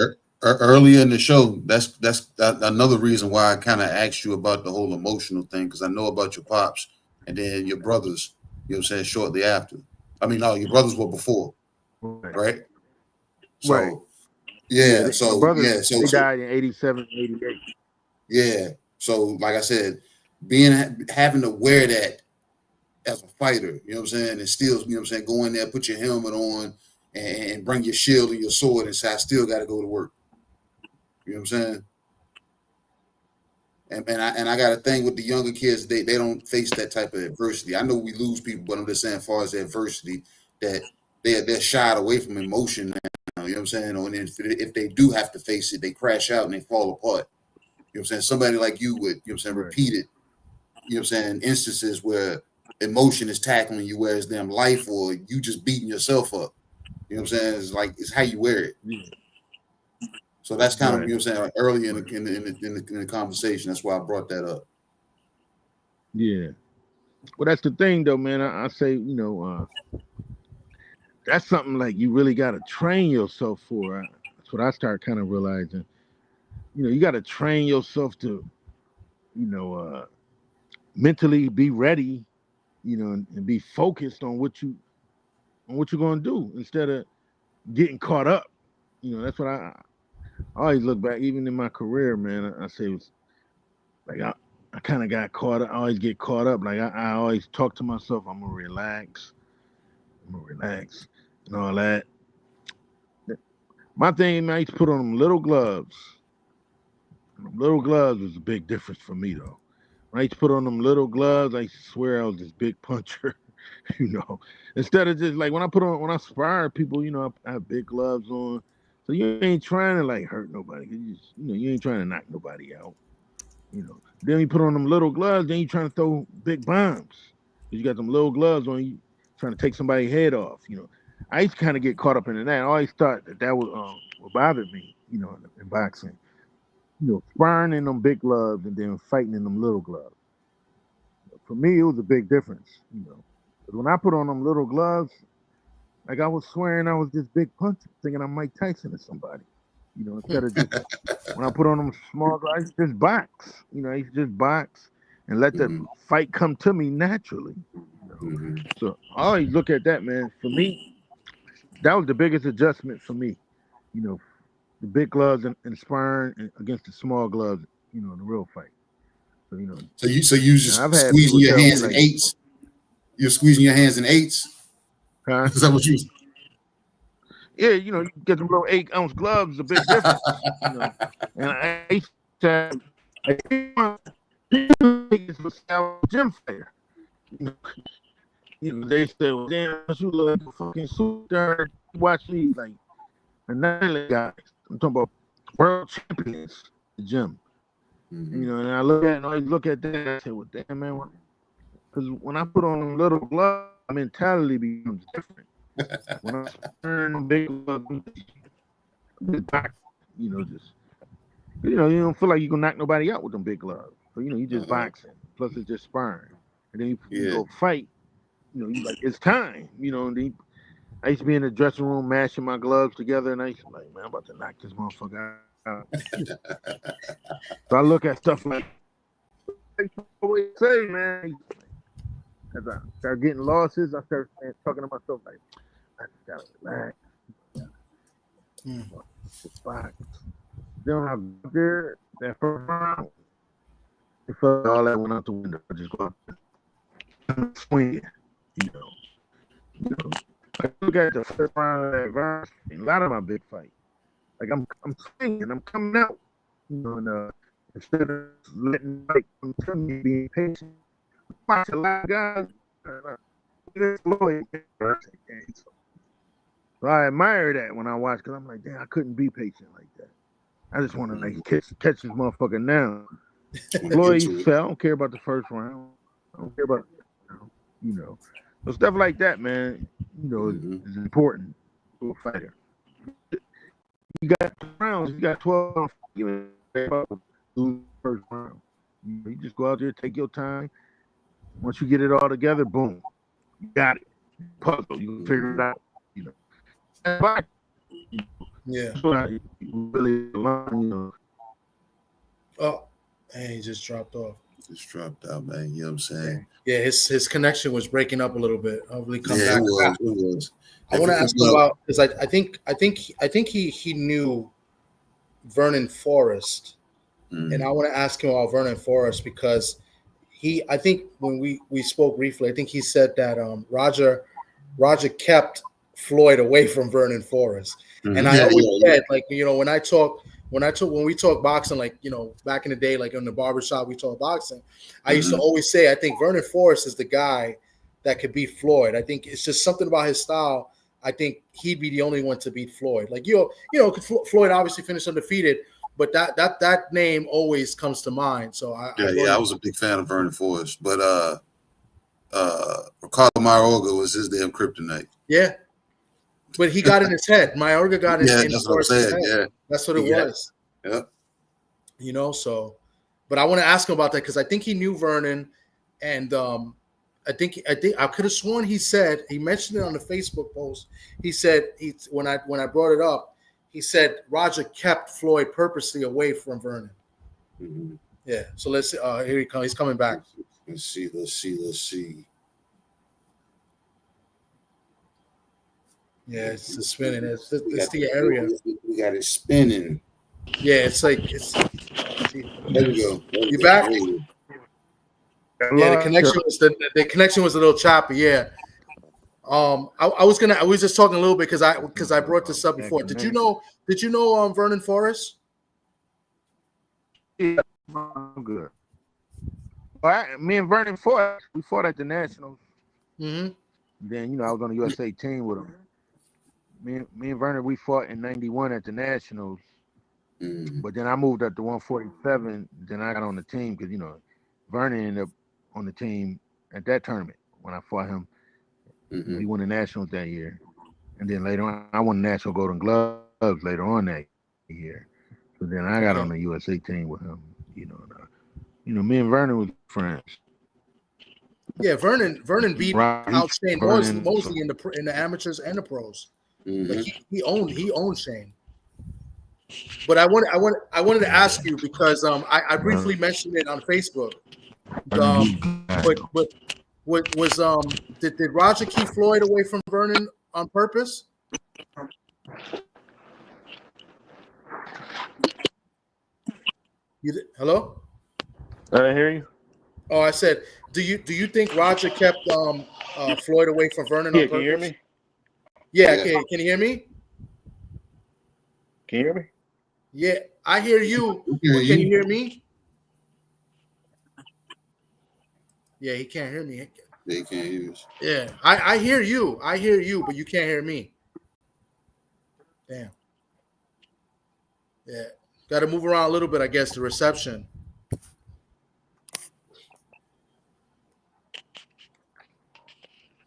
Earlier in the show, that's another reason why I kind of asked you about the whole emotional thing, because I know about your pops and then your brothers. You know what I'm saying? Shortly after. I mean, no, your brothers were before, right? So, right. Yeah. So my brothers, yeah. So they died in 87, 88. Yeah. So like I said, having to wear that as a fighter, you know what I'm saying, and still, you know what I'm saying, go in there, put your helmet on, and bring your shield and your sword and say, I still got to go to work. You know what I'm saying? And I got a thing with the younger kids. They don't face that type of adversity. I know we lose people, but I'm just saying, as far as the adversity, that they're shied away from emotion now. You know what I'm saying? Or if they do have to face it, they crash out and they fall apart. You know what I'm saying? Somebody like you would, you know what I'm saying, repeated, you know what I'm saying, instances where emotion is tackling you, whereas damn life or you just beating yourself up. You know what I'm saying? It's how you wear it. Yeah. So that's kind of, you know what I'm saying, like early in the conversation. That's why I brought that up. Yeah. Well, that's the thing, though, man. I say, you know, that's something like you really got to train yourself for. That's what I start kind of realizing. You know, you got to train yourself to, you know, mentally be ready, you know, and be focused on what you're going to do instead of getting caught up. You know, that's what I always look back, even in my career, man. I say it was like I kind of got caught up. I always get caught up. Like I always talk to myself, I'm going to relax and all that. My thing, man, I used to put on them little gloves. Them little gloves was a big difference for me, though. When I used to put on them little gloves, I used to swear I was this big puncher, you know. Instead of just like when I spar people, you know, I have big gloves on. So you ain't trying to like hurt nobody. You ain't trying to knock nobody out. You know. Then you put on them little gloves, then you trying to throw big bombs. You got them little gloves on, you trying to take somebody's head off, you know. I used to kind of get caught up in that. I always thought that was what bothered me, you know, in boxing. You know, sparring in them big gloves and then fighting in them little gloves. For me, it was a big difference, you know. But when I put on them little gloves, like I was swearing I was this big puncher, thinking I'm Mike Tyson or somebody. You know, instead of just when I put on them small gloves, I used to just box. You know, I used to just box and let the fight come to me naturally. You know? So I always look at that, man. For me, that was the biggest adjustment for me. You know, the big gloves and sparring against the small gloves you know, the real fight. So, you know, So you just I've had squeezing people your tell me hands in like, eights. You're squeezing your hands in eights. huh? Is that what you? Yeah, you know, you get the little 8-ounce gloves, a big difference, you know. And I used to was a gym fighter. You know, they said, well, damn, you look like a fucking super. Watch me like another guys. I'm talking about world champions, the gym. Mhm. You know, and I look at and I look at that and I say, well, damn man, because when I put on them little gloves, my mentality becomes different. When I turn them big gloves, just back, you know, just you know, you don't feel like you can knock nobody out with them big gloves. So you know, you just boxing. Plus it's just sparring, and then you Yeah. go fight. You know, you like it's time. You know, and then I used to be in the dressing room mashing my gloves together, and I used to be like, man, I'm about to knock this motherfucker out. So I look at stuff like I always say, man. As I start getting losses, I start talking to myself like, I just gotta relax. Box. Then when I got there, that first round, it felt like all that went out the window. I just go out there swinging, you know. I look at the first round of that verse, a lot of my big fights. Like I'm swinging, I'm coming out, you know, and instead of letting like I'm telling you being patient, watch a lot of guys. So I admire that when I watch, because I'm like, damn, I couldn't be patient like that. I just want to like catch this motherfucker now. Floyd fell. I don't care about the first round. I don't care about, you know. So stuff like that, man, you know, is important to a fighter. You got rounds, you got 12. You lose first round. You just go out there, take your time. Once you get it all together, boom, you got it. Puzzle, you can figure it out. You know. Yeah. Really, you know. Oh, and he just dropped off. Just dropped out, man. You know what I'm saying? Yeah, his connection was breaking up a little bit. Hopefully, come back. It was. I want to ask him about because I think he knew Vernon Forrest, and I want to ask him about Vernon Forrest because I think when we spoke briefly, I think he said that Roger kept Floyd away from Vernon Forrest, and I always said like you know when we talk boxing, like you know back in the day, like in the barbershop we talk boxing, I used to always say I think Vernon Forrest is the guy that could beat Floyd. I think it's just something about his style. I think he'd be the only one to beat Floyd. Like you know, Floyd obviously finished undefeated, but that name always comes to mind. So I was a big fan of Vernon Forrest, but Ricardo Mayorga was his damn kryptonite. Yeah, but he got in his head. Mayorga got in that's what I'm saying. head. Yeah, that's what it was. Yeah, you know. So, but I want to ask him about that because I think he knew Vernon, and I think I could have sworn he mentioned it on the Facebook post. He said when I brought it up, he said Roger kept Floyd purposely away from Vernon. Yeah. So let's see. Here he comes. He's coming back. Let's see. Yeah, it's the spinning. It's the area. We got it spinning. Yeah, it's like it's. There we go. You back? Yeah, the connection was a little choppy. Yeah. I was just talking a little bit because I brought this up before. Did you know Vernon Forrest? Yeah, I'm good. All right, me and Vernon fought. We fought at the Nationals. Mm-hmm. Then I was on the USA team with him. Me and Vernon, we fought in '91 at the Nationals. But then I moved up to 147. Then I got on the team because Vernon ended up on the team at that tournament when I fought him. He won the Nationals that year, and then later on I won the National Golden Gloves later on that year. So then I got on the USA team with him. Me and Vernon was friends. Yeah, Vernon beat out Shane Mosley in the amateurs and the pros. Like he owned Shane. But I wanted to ask you because I briefly mentioned it on Facebook. Did Roger keep Floyd away from Vernon on purpose? Hello? I hear you. Oh, I said, do you think Roger kept Floyd away from Vernon Yeah, on purpose? can you hear me? Yeah, Yeah. can you hear me? Can you hear me? Yeah, I hear you. We can But hear can you you. hear me? Yeah, he can't hear me. They can't hear us. Yeah, I hear you. I hear you, but you can't hear me. Damn. Yeah, got to move around a little bit, I guess, the reception.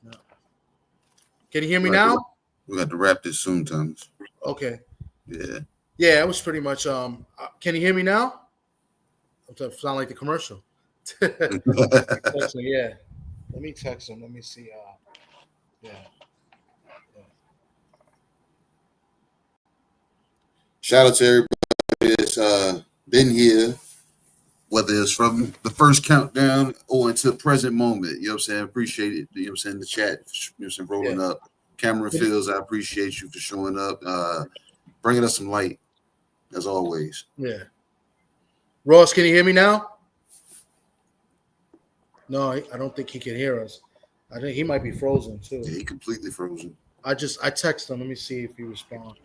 No. Can you hear me Right. now? We got to wrap this soon, Thomas. Okay. Yeah. Yeah, it was pretty much. Can you hear me now? Sound like the commercial. Text me, yeah. Let me text him. Let me see. Yeah. Shout out to everybody that's been here, whether it's from the first countdown or into present moment. You know what I'm saying? Appreciate it. You know what I'm saying? The chat, you know what I'm saying, rolling up. Cameron Fields, I appreciate you for showing up, bringing us some light, as always. Yeah. Ross, can you hear me now? No, I don't think he can hear us. I think he might be frozen too. Yeah, he completely frozen. I text him. Let me see if he responds.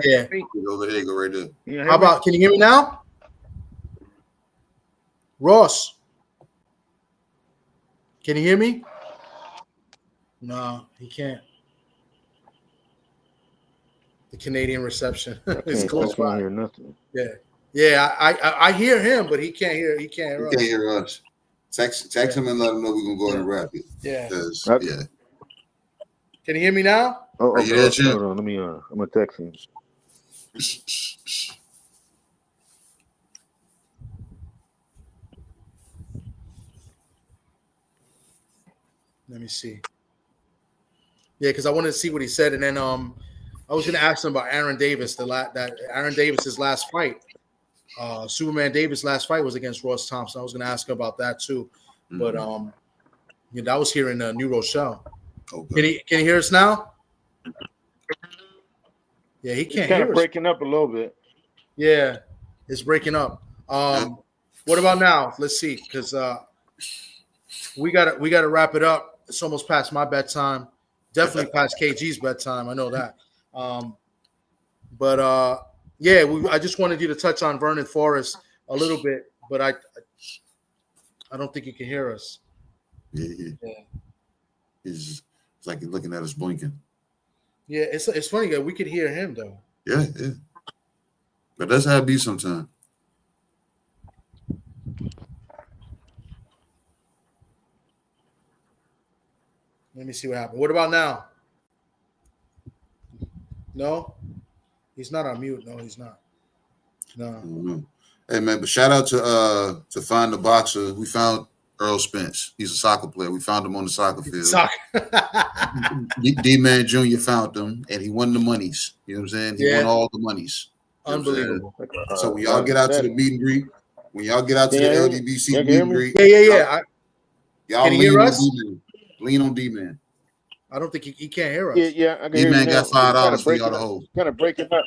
Yeah. Over there, go right there. You How about? Can you hear me now? Ross, can you hear me? No, he can't. The Canadian reception is close I can't by. hear nothing. Yeah. I hear him, but he can't hear. He can't hear He us. can't hear us. Text him and let him know we're gonna go ahead and wrap it. Yeah. Yeah. Can you hear me now? Are you there, Jim? Hold on, let me. I'm gonna text him. Let me see. Yeah, because I wanted to see what he said, and then I was going to ask him about Aaron Davis. That Aaron Davis's last fight, Superman Davis' last fight was against Ross Thompson. I was going to ask him about that too, but that was here in New Rochelle. Okay. Can he hear us now? Yeah, he can't Kind hear of us. breaking up a little bit. Yeah, it's breaking up. What about now? Let's see, because we gotta wrap it up. It's almost past my bedtime. Definitely past KG's bedtime. I know that. I just wanted you to touch on Vernon Forrest a little bit, but I don't think you can hear us. Yeah. It's like he's looking at us blinking. Yeah, it's funny that we could hear him though. Yeah. But that's how it be sometimes. Let me see what happened. What about now? No, he's not on mute. No, he's not. No. Hey man, but shout out to Find the Boxer. We found Earl Spence. He's a soccer player. We found him on the soccer field. D-Man Jr. found him, and he won the monies. You know what I'm saying? He won all the monies. Unbelievable. So when y'all get out to the meet and greet, when y'all get out to the LDBC meet and greet, yeah. Y'all can he hear us? Lean on D-Man. I don't think he can't hear us. Yeah, I can hear you. D-Man got $5 for y'all to hold. Kind of breaking up.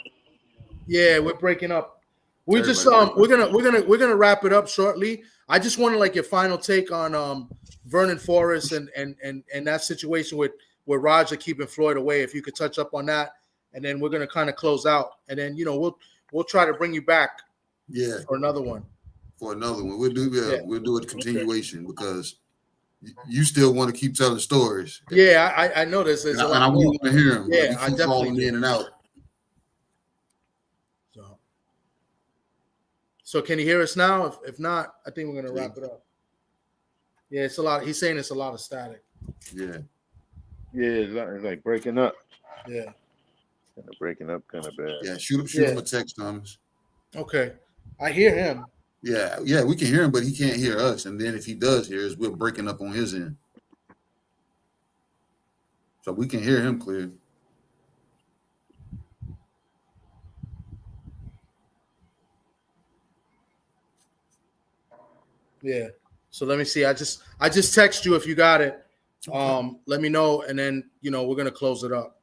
Yeah, we're breaking up. We just we're gonna wrap it up shortly. I just wanted like your final take on Vernon Forrest and that situation with Roger keeping Floyd away. If you could touch up on that, and then we're gonna kind of close out, and then we'll try to bring you back. Yeah, for another one. We'll do a continuation because you still want to keep telling stories. Yeah, I know this. And I want to hear them. Yeah, I definitely falling in and out. So can you hear us now? If not, I think we're gonna wrap it up. Yeah, it's a lot. He's saying it's a lot of static. Yeah, it's like breaking up. Yeah, kind of breaking up, kind of bad. Yeah, shoot him a text, Thomas. Okay, I hear him. Yeah, we can hear him, but he can't hear us. And then if he does hear us, we're breaking up on his end. So we can hear him clear. Yeah. So let me see. I just text you if you got it. Let me know, and then we're gonna close it up.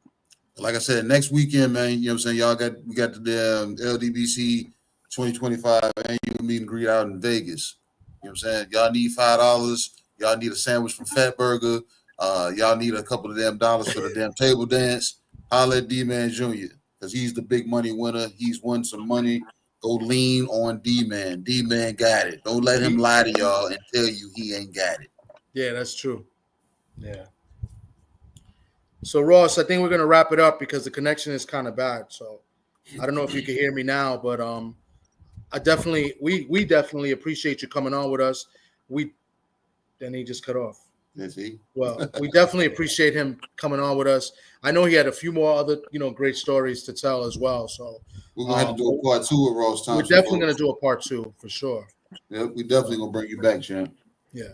Like I said, next weekend, man. You know what I'm saying? We got the LDBC 2025, and you meet and greet out in Vegas. You know what I'm saying? Y'all need $5. Y'all need a sandwich from Fat Burger. Y'all need a couple of damn dollars for the damn table dance. Holla at D-Man Jr. because he's the big money winner. He's won some money. Go lean on D-Man. D-Man got it. Don't let him lie to y'all and tell you he ain't got it. Yeah, that's true. Yeah. So, Ross, I think we're going to wrap it up because the connection is kind of bad. So I don't know if you can hear me now, but we definitely appreciate you coming on with us. Then he just cut off. Is he? Well, we definitely appreciate him coming on with us. I know he had a few more other, great stories to tell as well. So we're gonna have to do a part 2 with Ross Thompson. We're definitely gonna do a part 2 for sure. Yeah, we definitely gonna bring you back, champ. Yeah,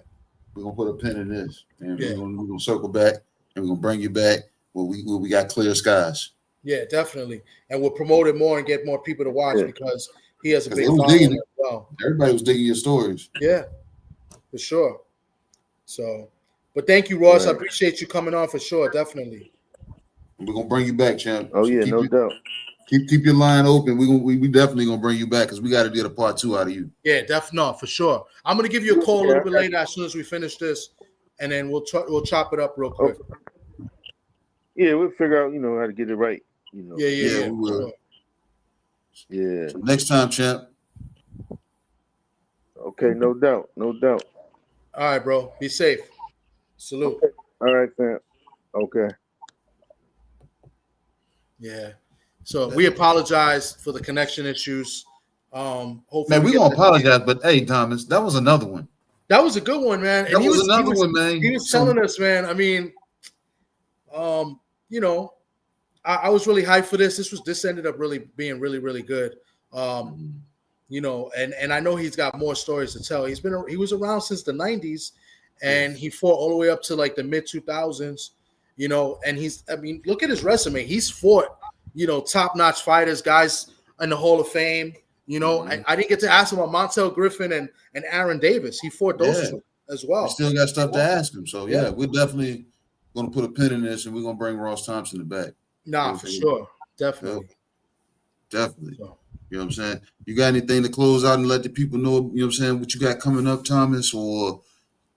we're gonna put a pin in this, and yeah. we're gonna circle back, and we're gonna bring you back where we got clear skies. Yeah, definitely, and we'll promote it more and get more people to watch because he has a big following as well. Everybody was digging your stories. Yeah, for sure. So, but thank you, Ross. Right. I appreciate you coming on for sure. Definitely. We're gonna bring you back, champ. Oh yeah, no doubt. Keep your line open. We definitely gonna bring you back because we got to get a part 2 out of you. Yeah, definitely, for sure. I'm gonna give you a call a little bit later as soon as we finish this, and then we'll chop it up real quick. Okay. Yeah, we'll figure out how to get it right. Yeah, we will. Yeah. So next time, champ. Okay, no doubt. All right, bro. Be safe. Salute. Okay. All right, fam. Okay. Yeah. So we apologize for the connection issues. Hopefully, man, we gonna apologize, but hey, Thomas, that was another one. That was a good one, man. And he was another one, man. He was telling us, man. I mean, I was really hyped for this. This ended up really being really, really good. And I know he's got more stories to tell. He was around since the 90s, and he fought all the way up to like the mid 2000s. And look at his resume. He's fought, top-notch fighters, guys in the Hall of Fame. I didn't get to ask him about Montel Griffin and Aaron Davis. He fought those as well. We still got stuff to ask him. So yeah, we're definitely gonna put a pin in this, and we're gonna bring Ross Thompson back. Nah, for sure. Definitely. Definitely. So. You know what I'm saying? You got anything to close out and let the people know, what I'm saying, what you got coming up, Thomas, or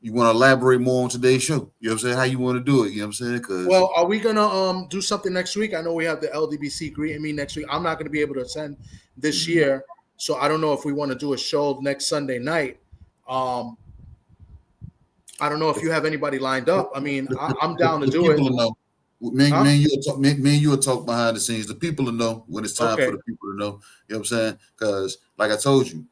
you want to elaborate more on today's show? You know what I'm saying? How you want to do it? You know what I'm saying? Well, are we gonna do something next week? I know we have the LDBC greeting me next week. I'm not gonna be able to attend this year, so I don't know if we want to do a show next Sunday night. I don't know if you have anybody lined up. I mean, I'm down to do it. Know. Me and you will talk behind the scenes. The people will know when it's time for the people to know. You know what I'm saying? Because, like I told you,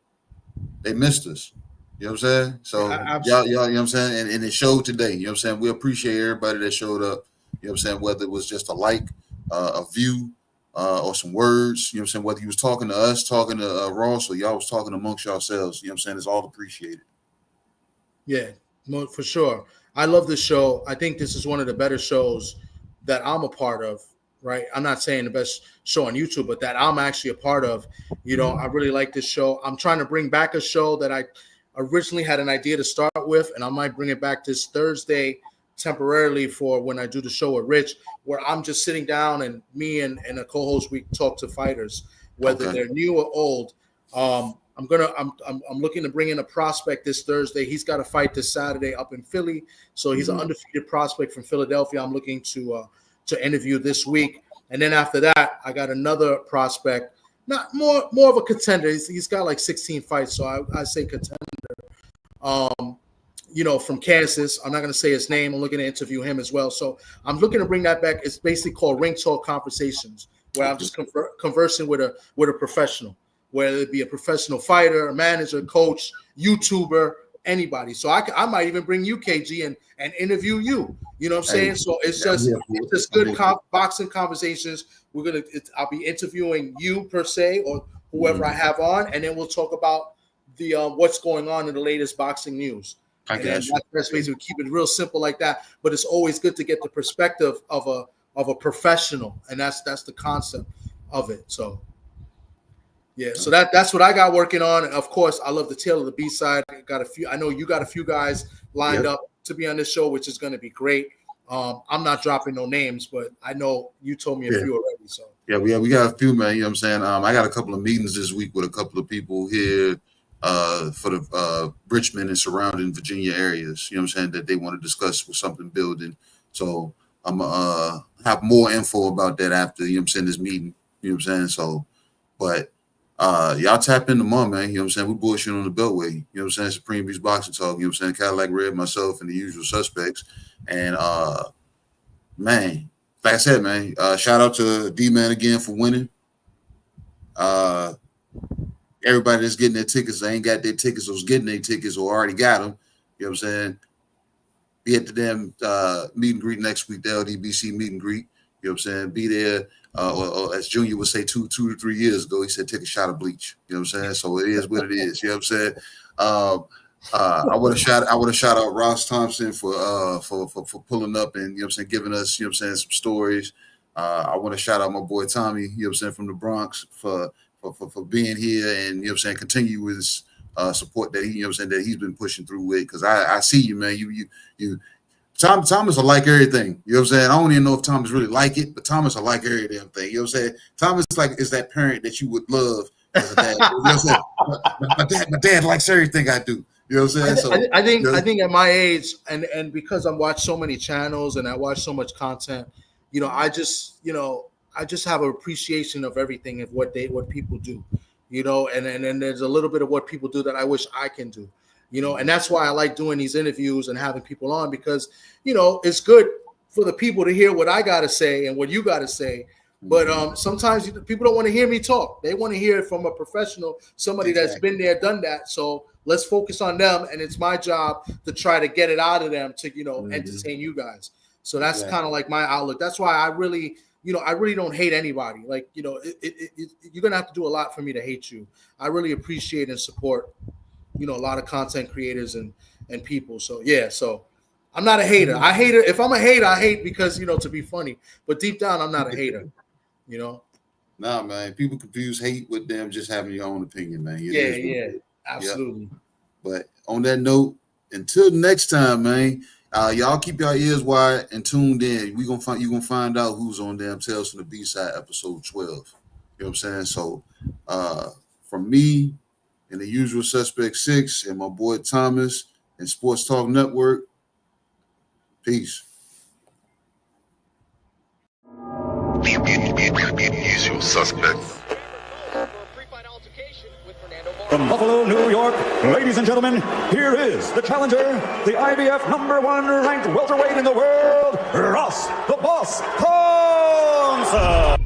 they missed us. You know what I'm saying? So, y'all, you know what I'm saying? And it showed today. You know what I'm saying? We appreciate everybody that showed up. You know what I'm saying? Whether it was just a like, a view, or some words. You know what I'm saying? Whether you was talking to us, talking to Ross, or y'all was talking amongst yourselves. You know what I'm saying? It's all appreciated. Yeah, for sure. I love this show. I think this is one of the better shows that I'm a part of, right? I'm not saying the best show on YouTube, but that I'm actually a part of. I really like this show. I'm trying to bring back a show that I originally had an idea to start with, and I might bring it back this Thursday temporarily for when I do the show with Rich, where I'm just sitting down and me and a co-host, we talk to fighters, whether they're new or old. I'm looking to bring in a prospect this Thursday. He's got a fight this Saturday up in Philly, so he's an undefeated prospect from Philadelphia. I'm looking to interview this week, and then after that, I got another prospect, not more of a contender. He's got like 16 fights, so I say contender. From Kansas. I'm not going to say his name. I'm looking to interview him as well. So I'm looking to bring that back. It's basically called Ring Talk Conversations, where I'm just conversing with a professional, whether it be a professional fighter, a manager, coach, YouTuber, anybody. So I might even bring you, KG, and interview you. You know what I'm saying? So it's just good boxing conversations. I'll be interviewing you per se, or whoever I have on, and then we'll talk about the what's going on in the latest boxing news. That's basically keep it real simple like that. But it's always good to get the perspective of a professional, and that's the concept of it. So. Yeah, so that's what I got working on. And of course, I love the Tale of the B-side. I know you got a few guys lined up to be on this show, which is going to be great. I'm not dropping no names, but I know you told me a few already. So yeah, we got a few, man. You know what I'm saying? I got a couple of meetings this week with a couple of people here for the Richmond and surrounding Virginia areas. You know what I'm saying, that they want to discuss with something building. So I'm have more info about that after, you know what I'm saying, this meeting. You know what I'm saying? So, but y'all tap into Mom, man. You know what I'm saying? We bullshit on the Beltway. You know what I'm saying? Supreme Beast Boxing Talk. You know what I'm saying? Cadillac Red, myself, and the usual suspects. And man, like I said, man, shout out to D-Man again for winning. Everybody that's getting their tickets, they ain't got their tickets, or was getting their tickets, or already got them. You know what I'm saying? Be at the damn meet and greet next week, the LDBC meet and greet. You know what I'm saying? Be there, or as Junior would say 2 to 3 years ago, he said, take a shot of bleach. You know what I'm saying? So it is what it is. You know what I'm saying? I want to shout out Ross Thompson for pulling up and, you know what I'm saying, giving us, you know what I'm saying, some stories. I want to shout out my boy Tommy, you know what I'm saying, from the Bronx for being here and, you know what I'm saying, continue with his support that he, you know what I'm saying, that he's been pushing through with. Because I see you, man. You Thomas will like everything. You know what I'm saying? I don't even know if Thomas really like it, but Thomas will like every damn thing. You know what I'm saying? Thomas is that parent that you would love as a dad. You know what I'm saying? My dad likes everything I do. You know what I'm saying? So I think at my age, and because I watch so many channels and I watch so much content, you know, I just have an appreciation of everything of what people do, you know, and there's a little bit of what people do that I wish I can do, you know, and that's why I like doing these interviews and having people on, because, you know, it's good for the people to hear what I got to say and what you got to say. But sometimes people don't want to hear me talk. They want to hear it from a professional, somebody that's been there, done that. So let's focus on them. And it's my job to try to get it out of them to, you know, entertain you guys. So that's kind of like my outlook. That's why I really don't hate anybody. Like, you know, you're going to have to do a lot for me to hate you. I really appreciate and support, you know, a lot of content creators and people. So, yeah, so I'm not a hater. If I'm a hater, I hate because, you know, to be funny. But deep down, I'm not a hater, you know? Nah, man. People confuse hate with them just having your own opinion, man. Yeah, absolutely. Yep. But on that note, until next time, man, y'all keep your ears wide and tuned in. You're gonna find out who's on damn Tales from the B-Side episode 12. You know what I'm saying? So from me and the usual suspect 6 and my boy Thomas and Sports Talk Network, peace. Usual suspect. From Buffalo, New York, ladies and gentlemen, here is the challenger, the IBF #1 ranked welterweight in the world, Ross the Boss Thompson.